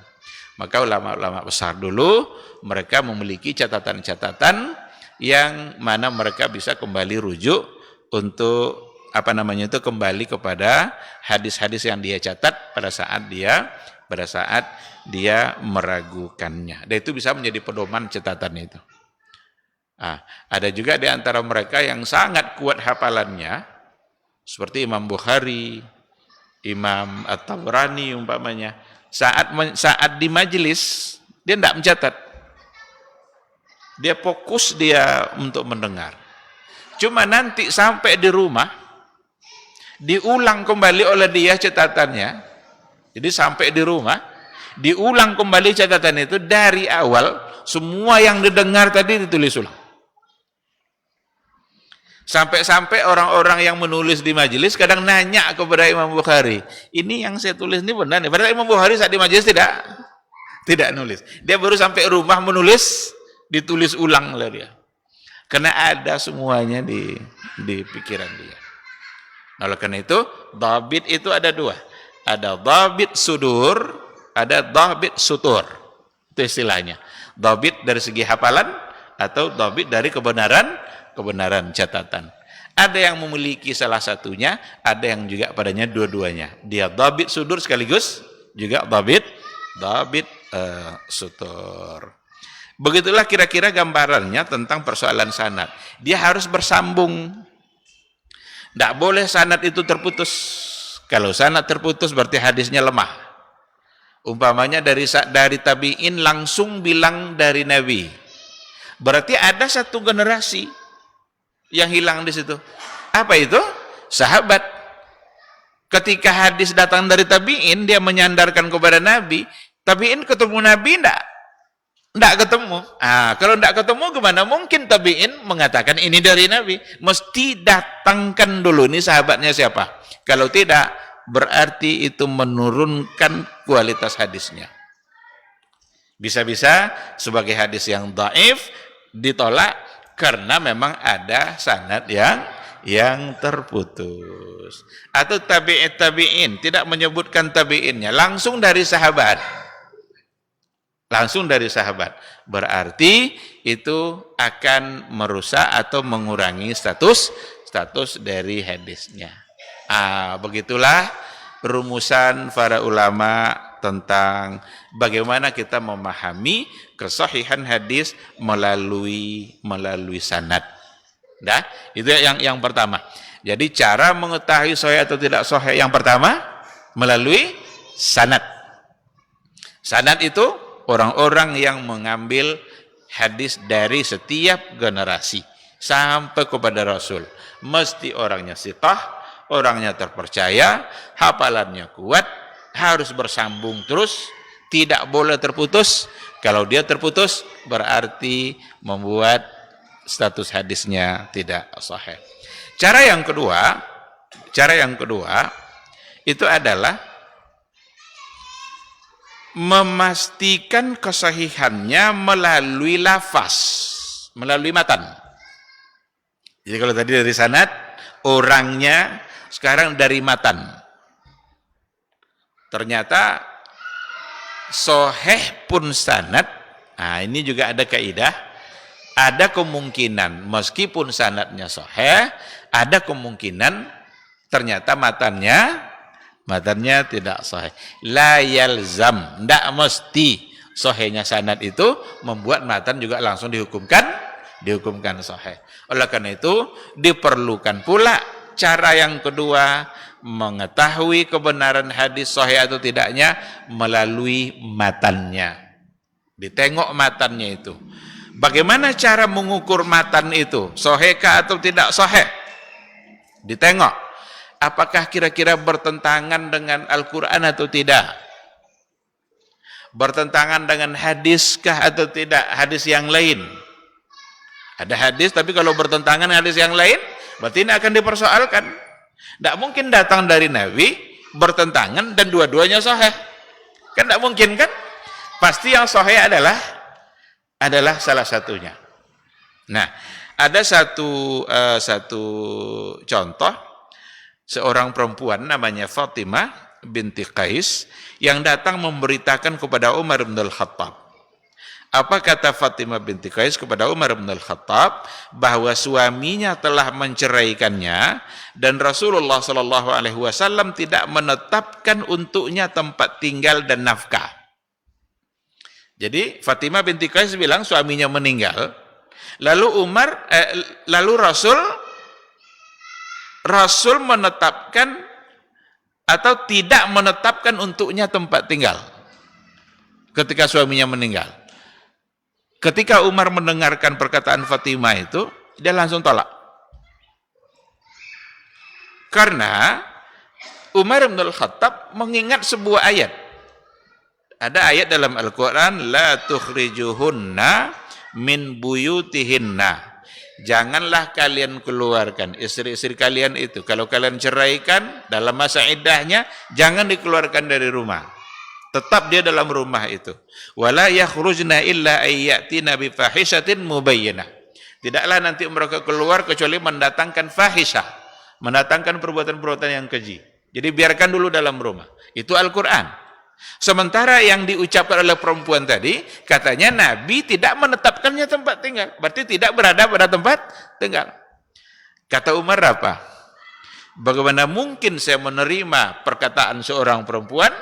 Maka ulama-ulama besar dulu mereka memiliki catatan-catatan yang mana mereka bisa kembali rujuk untuk kembali kepada hadis-hadis yang dia catat pada saat dia meragukannya. Dan itu bisa menjadi pedoman catatan itu. Ada juga di antara mereka yang sangat kuat hafalannya, seperti Imam Bukhari, Imam At-Tabrani umpamanya. Saat di majelis dia tidak mencatat, dia fokus dia untuk mendengar. Cuma nanti sampai di rumah diulang kembali oleh dia catatannya. Jadi sampai di rumah diulang kembali catatan itu dari awal, semua yang didengar tadi ditulis ulang. Sampai-sampai orang-orang yang menulis di majelis kadang nanya kepada Imam Bukhari, ini yang saya tulis ini benar nih? Padahal Imam Bukhari saat di majelis tidak nulis. Dia baru sampai rumah menulis, ditulis ulang oleh dia. Karena ada semuanya di pikiran dia. Oleh karena itu, dhabit itu ada dua. Ada dhabit sudur, ada dhabit sutur. Itu istilahnya. Dhabit dari segi hafalan atau dhabit dari kebenaran catatan. Ada yang memiliki salah satunya, ada yang juga padanya dua-duanya. Dia dhabit sudur sekaligus juga dhabit sutur. Begitulah kira-kira gambarannya tentang persoalan sanad. Dia harus bersambung. Tidak boleh sanad itu terputus. Kalau sanad terputus berarti hadisnya lemah. Umpamanya dari tabi'in langsung bilang dari Nabi. Berarti ada satu generasi yang hilang di situ. Apa itu? Sahabat. Ketika hadis datang dari tabi'in, dia menyandarkan kepada Nabi. Tabi'in ketemu Nabi enggak ketemu. Kalau enggak ketemu gimana mungkin tabi'in mengatakan ini dari Nabi? Mesti datangkan dulu ini sahabatnya siapa. Kalau tidak, berarti itu menurunkan kualitas hadisnya. Bisa-bisa sebagai hadis yang dhaif ditolak karena memang ada sanad yang terputus. Atau tabi'in tidak menyebutkan tabi'innya, langsung dari sahabat. Berarti itu akan merusak atau mengurangi status dari hadisnya. Begitulah rumusan para ulama tentang bagaimana kita memahami kesahihan hadis melalui sanad. Itu yang pertama. Jadi cara mengetahui sahih atau tidak sahih yang pertama melalui sanad. Sanad itu orang-orang yang mengambil hadis dari setiap generasi sampai kepada Rasul. Mesti orangnya sithah, orangnya terpercaya, hafalannya kuat, harus bersambung terus, tidak boleh terputus. Kalau dia terputus berarti membuat status hadisnya tidak sahih. Cara yang kedua itu adalah memastikan kesahihannya melalui lafaz, melalui matan. Jadi kalau tadi dari sanad, orangnya, sekarang dari matan. Ternyata sahih pun sanad, nah ini juga ada kaidah, ada kemungkinan meskipun sanadnya sahih, ada kemungkinan ternyata matannya tidak sahih. La yalzam, tidak mesti sahihnya sanad itu membuat matan juga langsung dihukumkan sahih. Oleh karena itu diperlukan pula cara yang kedua, mengetahui kebenaran hadis sahih atau tidaknya melalui matannya. Ditengok matannya itu. Bagaimana cara mengukur matan itu? Sahihkah atau tidak sahih? Ditengok. Apakah kira-kira bertentangan dengan Al-Quran atau tidak? Bertentangan dengan hadiskah atau tidak? Hadis yang lain. Ada hadis, tapi kalau bertentangan dengan hadis yang lain, berarti ini akan dipersoalkan. Tidak mungkin datang dari Nabi, bertentangan, dan dua-duanya sahih. Kan tidak mungkin kan? Pasti yang sahih adalah salah satunya. Nah, ada satu contoh, seorang perempuan namanya Fatimah binti Qais, yang datang memberitakan kepada Umar bin Al-Khattab. Apa kata Fatimah binti Qais kepada Umar bin Al-Khattab? Bahwa suaminya telah menceraikannya dan Rasulullah SAW tidak menetapkan untuknya tempat tinggal dan nafkah. Jadi Fatimah binti Qais bilang suaminya meninggal, lalu Rasul menetapkan atau tidak menetapkan untuknya tempat tinggal ketika suaminya meninggal. Ketika Umar mendengarkan perkataan Fatimah itu, dia langsung tolak. Karena Umar bin Al-Khattab mengingat sebuah ayat. Ada ayat dalam Al-Quran, la tukhrijuhunna min buyutihinna. Janganlah kalian keluarkan istri-istri kalian itu. Kalau kalian ceraikan dalam masa iddahnya, jangan dikeluarkan dari rumah. Tetap dia dalam rumah itu. Wala yakhrujna illa ayyatina bi fahishatin mubayyinah. Tidaklah nanti mereka keluar kecuali mendatangkan fahisyah, mendatangkan perbuatan-perbuatan yang keji. Jadi biarkan dulu dalam rumah. Itu Al-Qur'an. Sementara yang diucapkan oleh perempuan tadi, katanya Nabi tidak menetapkannya tempat tinggal. Berarti tidak berada pada tempat tinggal. Kata Umar apa? Bagaimana mungkin saya menerima perkataan seorang perempuan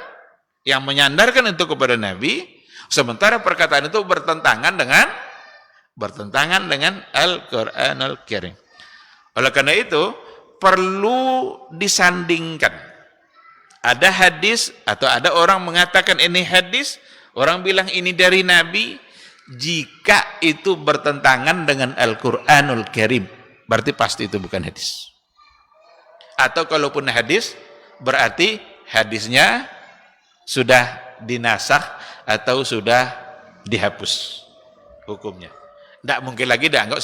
yang menyandarkan itu kepada Nabi, sementara perkataan itu bertentangan dengan Al-Qur'anul Karim. Oleh karena itu perlu disandingkan. Ada hadis atau ada orang mengatakan ini hadis, orang bilang ini dari Nabi, jika itu bertentangan dengan Al-Qur'anul Karim, berarti pasti itu bukan hadis. Atau kalaupun hadis, berarti hadisnya sudah dinasakh atau sudah dihapus hukumnya. Tidak mungkin lagi dianggap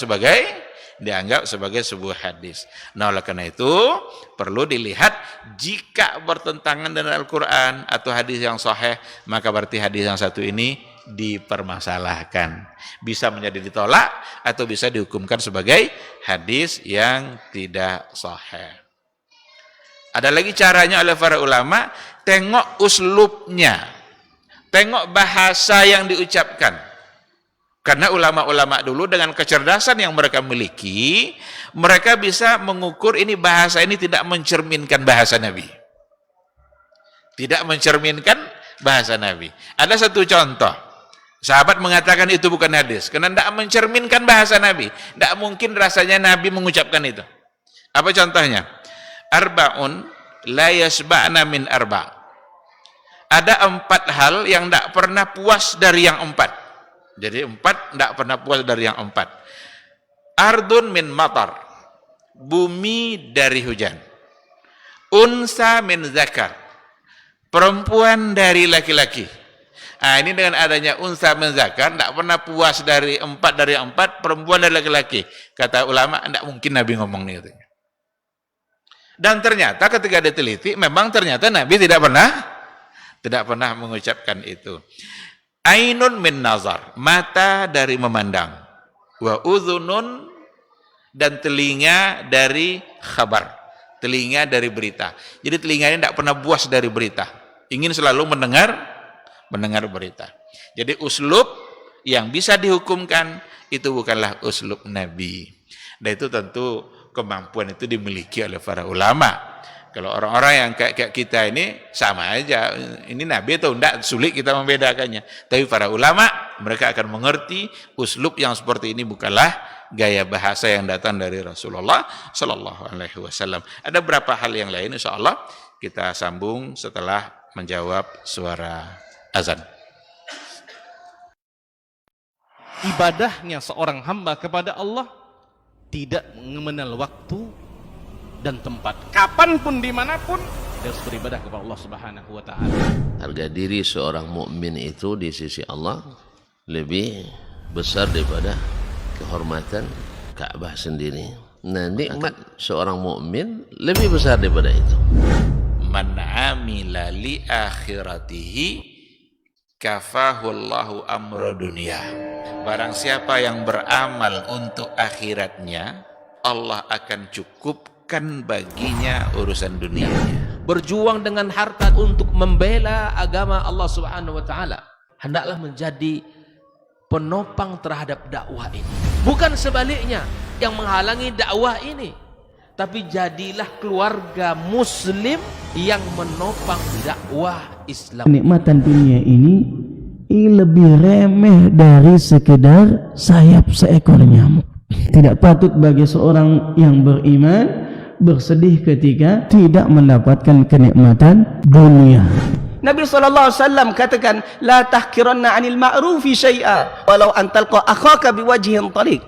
sebagai sebuah hadis. Nah, oleh karena itu perlu dilihat jika bertentangan dengan Al-Quran atau hadis yang sahih, maka berarti hadis yang satu ini dipermasalahkan. Bisa menjadi ditolak atau bisa dihukumkan sebagai hadis yang tidak sahih. Ada lagi caranya oleh para ulama, tengok uslubnya, tengok bahasa yang diucapkan. Karena ulama-ulama dulu dengan kecerdasan yang mereka miliki, mereka bisa mengukur ini bahasa ini tidak mencerminkan bahasa Nabi. Tidak mencerminkan bahasa Nabi. Ada satu contoh, sahabat mengatakan itu bukan hadis, karena tidak mencerminkan bahasa Nabi. Tidak mungkin rasanya Nabi mengucapkan itu. Apa contohnya? Arba'un la yasba'na min arba'. Ada 4 hal yang tidak pernah puas dari yang 4. Jadi 4 tidak pernah puas dari yang 4. Ardun min matar. Bumi dari hujan. Unsa min zakar. Perempuan dari laki-laki. Nah, ini dengan adanya unsa min zakar, tidak pernah puas dari 4 dari 4, perempuan dari laki-laki. Kata ulama, tidak mungkin Nabi ngomong itu. Dan ternyata ketika diteliti, memang ternyata Nabi tidak pernah mengucapkan itu. Ainun min nazar, mata dari memandang. Wa udhunun, dan telinga dari khabar, telinga dari berita. Jadi telinganya tidak pernah puas dari berita, ingin selalu mendengar berita. Jadi uslub yang bisa dihukumkan itu bukanlah uslub Nabi. Dan itu tentu kemampuan itu dimiliki oleh para ulama. Kalau orang-orang yang kayak kita ini sama aja, ini Nabi atau enggak, sulit kita membedakannya. Tapi para ulama, mereka akan mengerti uslub yang seperti ini bukanlah gaya bahasa yang datang dari Rasulullah Sallallahu Alaihi Wasallam. Ada beberapa hal yang lain, insya Allah kita sambung setelah menjawab suara azan. Ibadahnya seorang hamba kepada Allah tidak mengenal waktu dan tempat, kapanpun dimanapun dia harus beribadah kepada Allah Subhanahu wa Ta'ala. Harga diri seorang mukmin itu di sisi Allah lebih besar daripada kehormatan Ka'bah sendiri. Nah, nikmat seorang mukmin lebih besar daripada itu. Man amila li akhiratihi kafahullahu amra dunia. Barang siapa yang beramal untuk akhiratnya, Allah akan cukupkan baginya urusan dunianya. Berjuang dengan harta untuk membela agama Allah Subhanahu wa Ta'ala, hendaklah menjadi penopang terhadap dakwah ini. Bukan sebaliknya yang menghalangi dakwah ini, tapi jadilah keluarga muslim yang menopang dakwah Islam. Kenikmatan dunia ini lebih remeh dari sekedar sayap seekor nyamuk. Tidak patut bagi seorang yang beriman bersedih ketika tidak mendapatkan kenikmatan dunia. Nabi SAW katakan, la tahkiranna 'anil ma'rufi syai'a walau an talqa akhaka biwajhin taliq.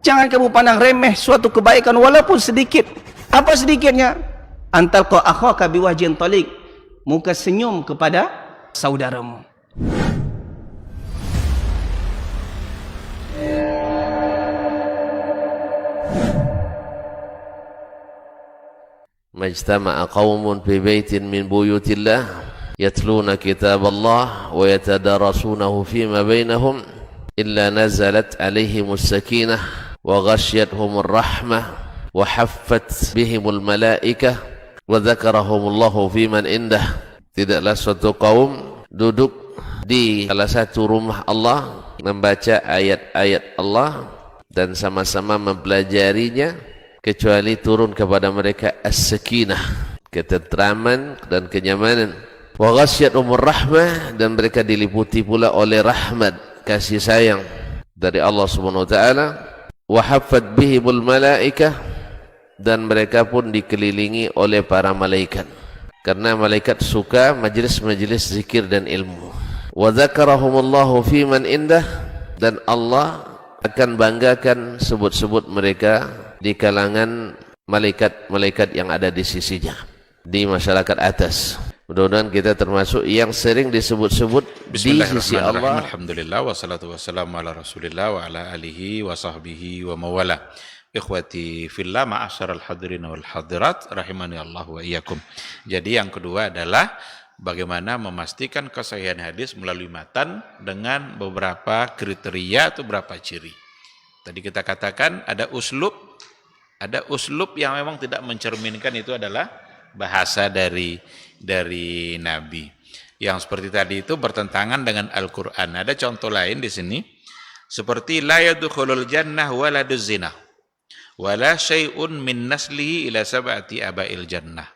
Jangan kamu pandang remeh suatu kebaikan walaupun sedikit. Apa sedikitnya? An talqa akhaka biwajhin taliq, muka senyum kepada saudaramu. Majtama'a qaumun fi baitin min buyutillah yatluna kitab Allah wa yatadarasunahu fima bainahum illa nazalat alaihimus sakinah wa ghasyiyatuhumur rahmah wa haffat bihimul malaikah wa dzakarahumullahu fiman indah. Tidaklah suatu kaum duduk di salah satu rumah Allah membaca ayat-ayat Allah dan sama-sama mempelajarinya, kecuali turun kepada mereka as-sakinah, ketentraman dan kenyamanan. Wa ghasyiyatuhumur rahmah, dan mereka diliputi pula oleh rahmat, kasih sayang dari Allah Subhanahu wa taala. Wa haffat bihimul malaikah, dan mereka pun dikelilingi oleh para malaikat, karena malaikat suka majlis-majlis zikir dan ilmu. Wa dzakarahumullahu fiman indah, dan Allah akan banggakan sebut-sebut mereka di kalangan malaikat-malaikat yang ada di sisinya, di masyarakat atas. Mudah-mudahan kita termasuk yang sering disebut-sebut di sisi Allah. Alhamdulillah, wassalatu wassalamu ala rasulillah wa ala alihi wa sahbihi wa mawala. Ikhwati fillah, ma'asyaral hadirin wal hadirat, rahimani Allah wa iyyakum. Jadi yang kedua adalah bagaimana memastikan kesahihan hadis melalui matan dengan beberapa kriteria atau beberapa ciri. Tadi kita katakan ada uslub yang memang tidak mencerminkan itu adalah bahasa dari Nabi. Yang seperti tadi itu bertentangan dengan Al-Qur'an. Ada contoh lain di sini, seperti la yadkhulul jannah waladuz zina wala syai'un min naslihi ila sab'ati abail jannah.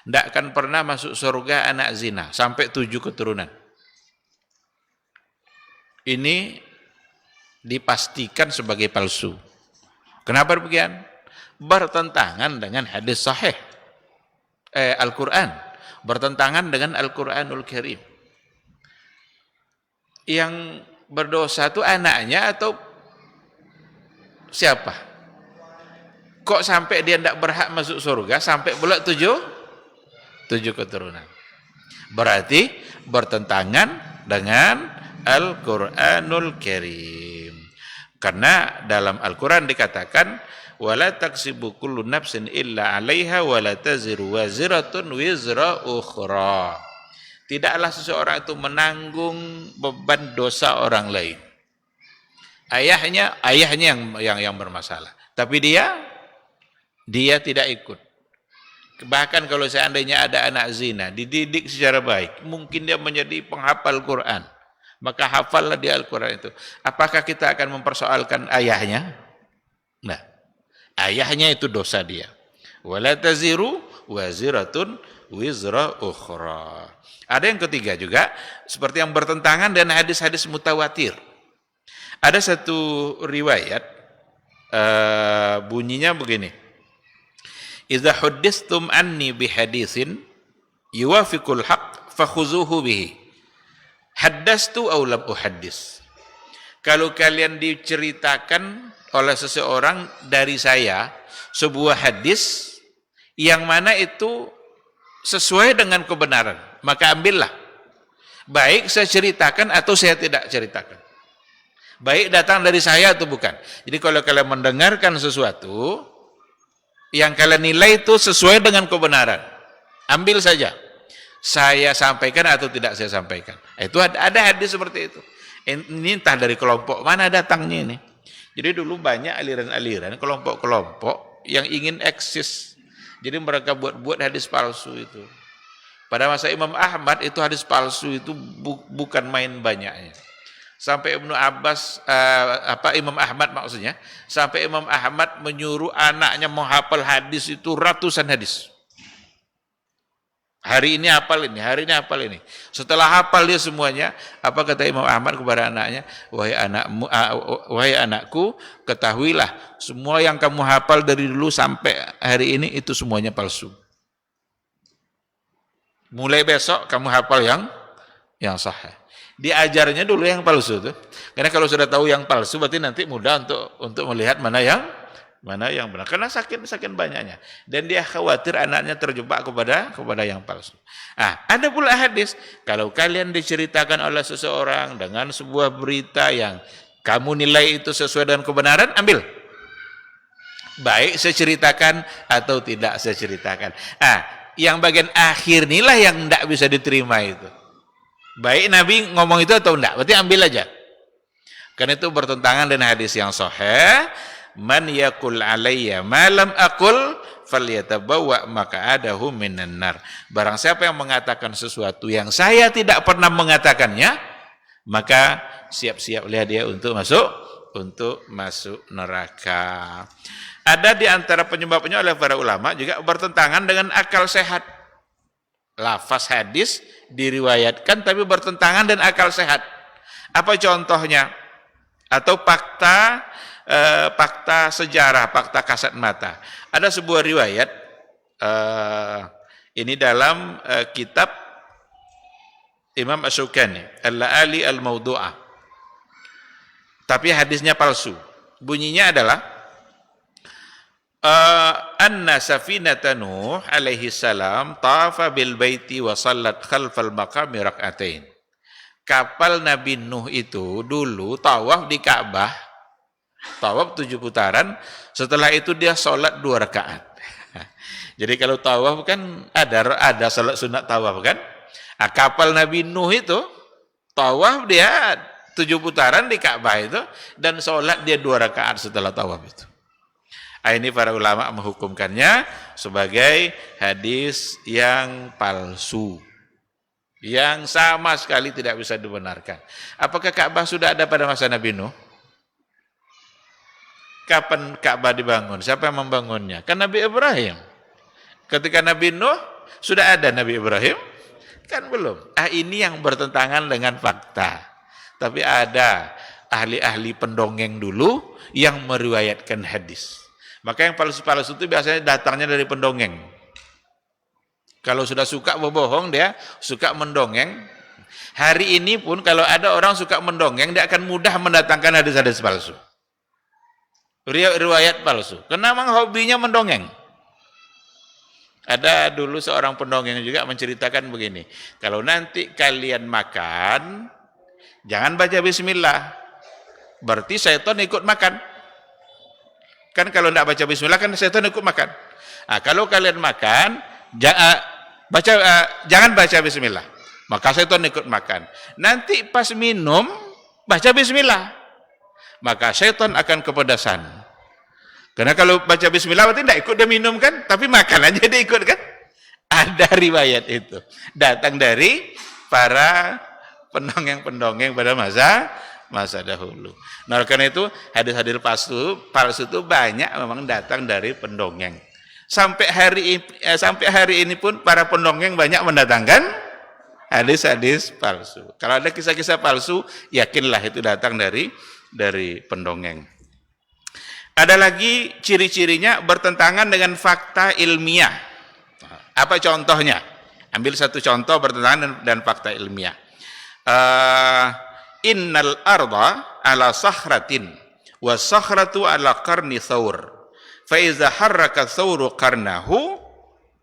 Tidak akan pernah masuk surga anak zina sampai 7 keturunan. Ini dipastikan sebagai palsu. Kenapa demikian? Bertentangan dengan hadis sahih Al-Quran, bertentangan dengan Al-Quranul Karim. Yang berdosa itu anaknya atau siapa? Kok sampai dia tidak berhak masuk surga sampai pula 7 keturunan? Berarti bertentangan dengan Al-Quranul Karim. Karena dalam Al-Quran dikatakan, wala taksibu kullu nafsin illa 'alaiha wala taziru waziratun wizra ukhra. Tidaklah seseorang itu menanggung beban dosa orang lain. Ayahnya yang bermasalah, tapi dia tidak ikut. Bahkan kalau seandainya ada anak zina, dididik secara baik, mungkin dia menjadi penghafal Quran, maka hafallah dia Al-Quran itu. Apakah kita akan mempersoalkan ayahnya? Nah, ayahnya itu dosa dia. Wala taziru waziratun wizra ukhra. Ada yang ketiga juga, seperti yang bertentangan dengan hadis-hadis mutawatir. Ada satu riwayat, bunyinya begini. Idza huddistum anni bihaditsin yuwafiqul haqq fakhuzuhu bihi. Haddastu aw lam uhaddis. Kalau kalian diceritakan oleh seseorang dari saya sebuah hadis yang mana itu sesuai dengan kebenaran, maka ambillah. Baik saya ceritakan atau saya tidak ceritakan. Baik datang dari saya atau bukan. Jadi kalau kalian mendengarkan sesuatu yang kalian nilai itu sesuai dengan kebenaran, ambil saja. Saya sampaikan atau tidak saya sampaikan. Itu ada hadis seperti itu. Ini entah dari kelompok mana datangnya ini. Jadi dulu banyak aliran-aliran, kelompok-kelompok yang ingin eksis. Jadi mereka buat hadis palsu itu. Pada masa Imam Ahmad itu hadis palsu itu bukan main banyaknya. Sampai Ibnu Abbas, Imam Ahmad maksudnya, sampai Imam Ahmad menyuruh anaknya menghafal hadis itu ratusan hadis. Hari ini hafal ini, hari ini hafal ini. Setelah hafal dia semuanya, apa kata Imam Ahmad kepada anaknya? Wahai anakku, ketahuilah semua yang kamu hafal dari dulu sampai hari ini itu semuanya palsu. Mulai besok kamu hafal yang sahih. Diajarnya dulu yang palsu tuh. Karena kalau sudah tahu yang palsu berarti nanti mudah untuk melihat mana yang benar. Karena saking banyaknya. Dan dia khawatir anaknya terjebak kepada yang palsu. Ada pula hadis, kalau kalian diceritakan oleh seseorang dengan sebuah berita yang kamu nilai itu sesuai dengan kebenaran, ambil. Baik saya ceritakan atau tidak saya ceritakan. Yang bagian akhir inilah yang tidak bisa diterima itu. Baik Nabi ngomong itu atau enggak, berarti ambil aja. Karena itu bertentangan dengan hadis yang sahih, man yaqul alayya ma lam aqul falyatabawwa maq'adahu minan nar. Barang siapa yang mengatakan sesuatu yang saya tidak pernah mengatakannya, maka siap-siaplah dia untuk masuk neraka. Ada di antara penyebabnya oleh para ulama juga bertentangan dengan akal sehat. Lafaz hadis diriwayatkan tapi bertentangan dengan akal sehat. Apa contohnya? Atau fakta sejarah, fakta kasat mata. Ada sebuah riwayat, ini dalam kitab Imam Asy-Syaukani, Al-La'ali Al-Mawdu'ah. Tapi hadisnya palsu. Bunyinya adalah, anna safinata Nuh alaihi salam tafa bil baiti wa sallat khalfal maqami rak'atain. Kapal Nabi Nuh itu dulu tawaf di Ka'bah, tawaf 7 putaran, setelah itu dia sholat 2 rakaat. Jadi kalau tawaf kan ada sholat sunat tawaf kan. Kapal Nabi Nuh itu tawaf dia 7 putaran di Ka'bah itu, dan sholat dia 2 rakaat setelah tawaf itu. Ini para ulama menghukumkannya sebagai hadis yang palsu, yang sama sekali tidak bisa dibenarkan. Apakah Ka'bah sudah ada pada masa Nabi Nuh? Kapan Ka'bah dibangun? Siapa yang membangunnya? Kan Nabi Ibrahim. Ketika Nabi Nuh, sudah ada Nabi Ibrahim? Kan belum. Ini yang bertentangan dengan fakta. Tapi ada ahli-ahli pendongeng dulu yang meriwayatkan hadis. Maka yang palsu-palsu itu biasanya datangnya dari pendongeng. Kalau sudah suka berbohong, dia suka mendongeng. Hari ini pun kalau ada orang suka mendongeng, dia akan mudah mendatangkan hadis-hadis palsu. Riwayat palsu. Karena memang hobinya mendongeng. Ada dulu seorang pendongeng juga menceritakan begini. Kalau nanti kalian makan, jangan baca bismillah. berarti syaitan ikut makan. Kan kalau tidak baca bismillah kan syaitan ikut makan. Nah, kalau kalian makan, jangan baca bismillah, maka syaitan ikut makan. Nanti pas minum, baca bismillah, maka syaitan akan kepedasan. Karena kalau baca bismillah berarti tidak ikut dia minum kan, tapi makan aja dia ikut kan. Ada riwayat itu, datang dari para pendongeng-pendongeng pada masa dahulu. Nah, karena itu hadis-hadis palsu itu banyak memang datang dari pendongeng. Sampai hari ini pun para pendongeng banyak mendatangkan hadis-hadis palsu. Kalau ada kisah-kisah palsu, yakinlah itu datang dari pendongeng. Ada lagi ciri-cirinya bertentangan dengan fakta ilmiah. Apa contohnya? Ambil satu contoh bertentangan dan fakta ilmiah. Innal arda ala sakhratin wa sakhratu ala qarni thawr. Fa iza harraka thawru qarnahu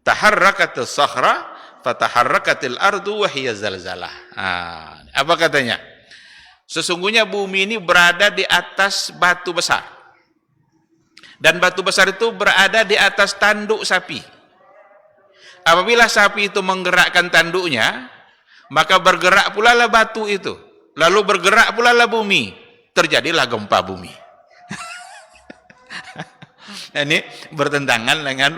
taharrakat as-sakhra fataharrakatil ardu wa hiya zalzalah. Apa katanya? Sesungguhnya bumi ini berada di atas batu besar. Dan batu besar itu berada di atas tanduk sapi. Apabila sapi itu menggerakkan tanduknya, maka bergerak pula lah batu itu. Lalu bergerak pula lah bumi. Terjadilah gempa bumi. Ini bertentangan dengan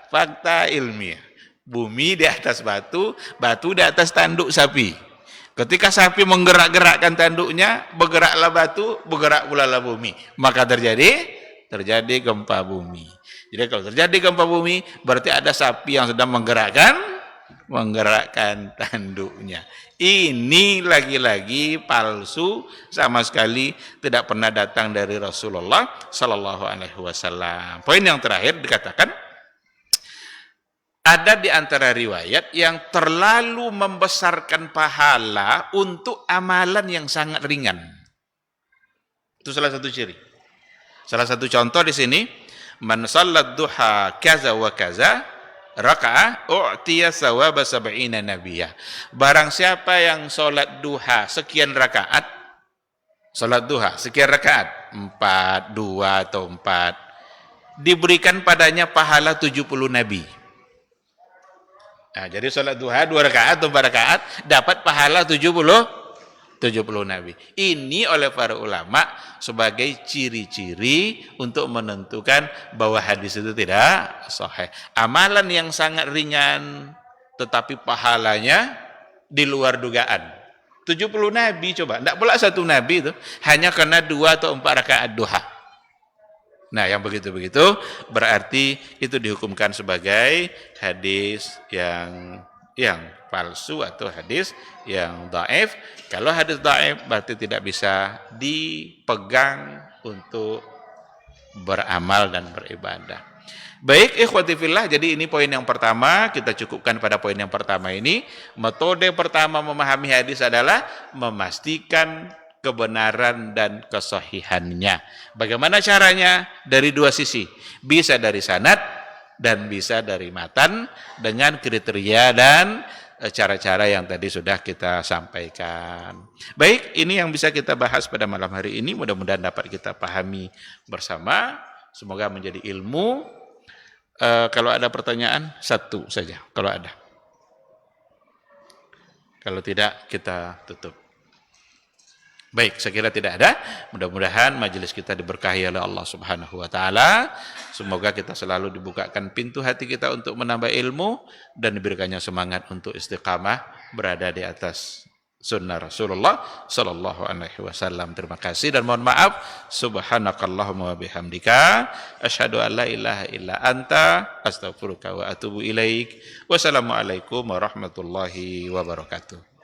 fakta ilmiah. Bumi di atas batu, batu di atas tanduk sapi. Ketika sapi menggerak-gerakkan tanduknya, bergeraklah batu, bergerak pula lah bumi. Maka terjadi gempa bumi. Jadi kalau terjadi gempa bumi, berarti ada sapi yang sedang menggerakkan tanduknya. Ini lagi-lagi palsu, sama sekali tidak pernah datang dari Rasulullah Sallallahu Alaihi Wasallam. Poin yang terakhir dikatakan, ada di antara riwayat yang terlalu membesarkan pahala untuk amalan yang sangat ringan. Itu salah satu ciri. Salah satu contoh di sini, man sallat duha kaza wa kaza raka'ah u'tiya sawaba sab'ina nabiyya. Barang siapa yang salat duha sekian rakaat, salat duha sekian rakaat, 4, 2 atau 4, diberikan padanya pahala 70 nabi. Nah, jadi salat duha 2 rakaat atau 4 rakaat dapat pahala 70 nabi. Ini oleh para ulama sebagai ciri-ciri untuk menentukan bahwa hadis itu tidak sahih. Amalan yang sangat ringan tetapi pahalanya di luar dugaan. 70 nabi coba, tidak pula satu nabi itu hanya karena 2 atau 4 rakaat duha. Nah, yang begitu-begitu berarti itu dihukumkan sebagai hadis yang palsu atau hadis yang dhaif. Kalau hadis dhaif berarti tidak bisa dipegang untuk beramal dan beribadah. Baik ikhwati fillah, jadi ini poin yang pertama, kita cukupkan pada poin yang pertama ini. Metode pertama memahami hadis adalah memastikan kebenaran dan kesahihannya. Bagaimana caranya? Dari dua sisi. Bisa dari sanad dan bisa dari matan dengan kriteria dan cara-cara yang tadi sudah kita sampaikan. Baik, ini yang bisa kita bahas pada malam hari ini. Mudah-mudahan dapat kita pahami bersama. Semoga menjadi ilmu. Kalau ada pertanyaan, satu saja. Kalau ada. Kalau tidak, kita tutup. Baik, saya kira tidak ada. Mudah-mudahan majelis kita diberkahi oleh Allah Subhanahu wa taala. Semoga kita selalu dibukakan pintu hati kita untuk menambah ilmu dan diberikannya semangat untuk istiqamah berada di atas sunnah Rasulullah sallallahu alaihi wasallam. Terima kasih dan mohon maaf. Subhanakallahumma wa bihamdika asyhadu an la ilaha illa anta astaghfiruka wa atubu ilaik. Wassalamualaikum warahmatullahi wabarakatuh.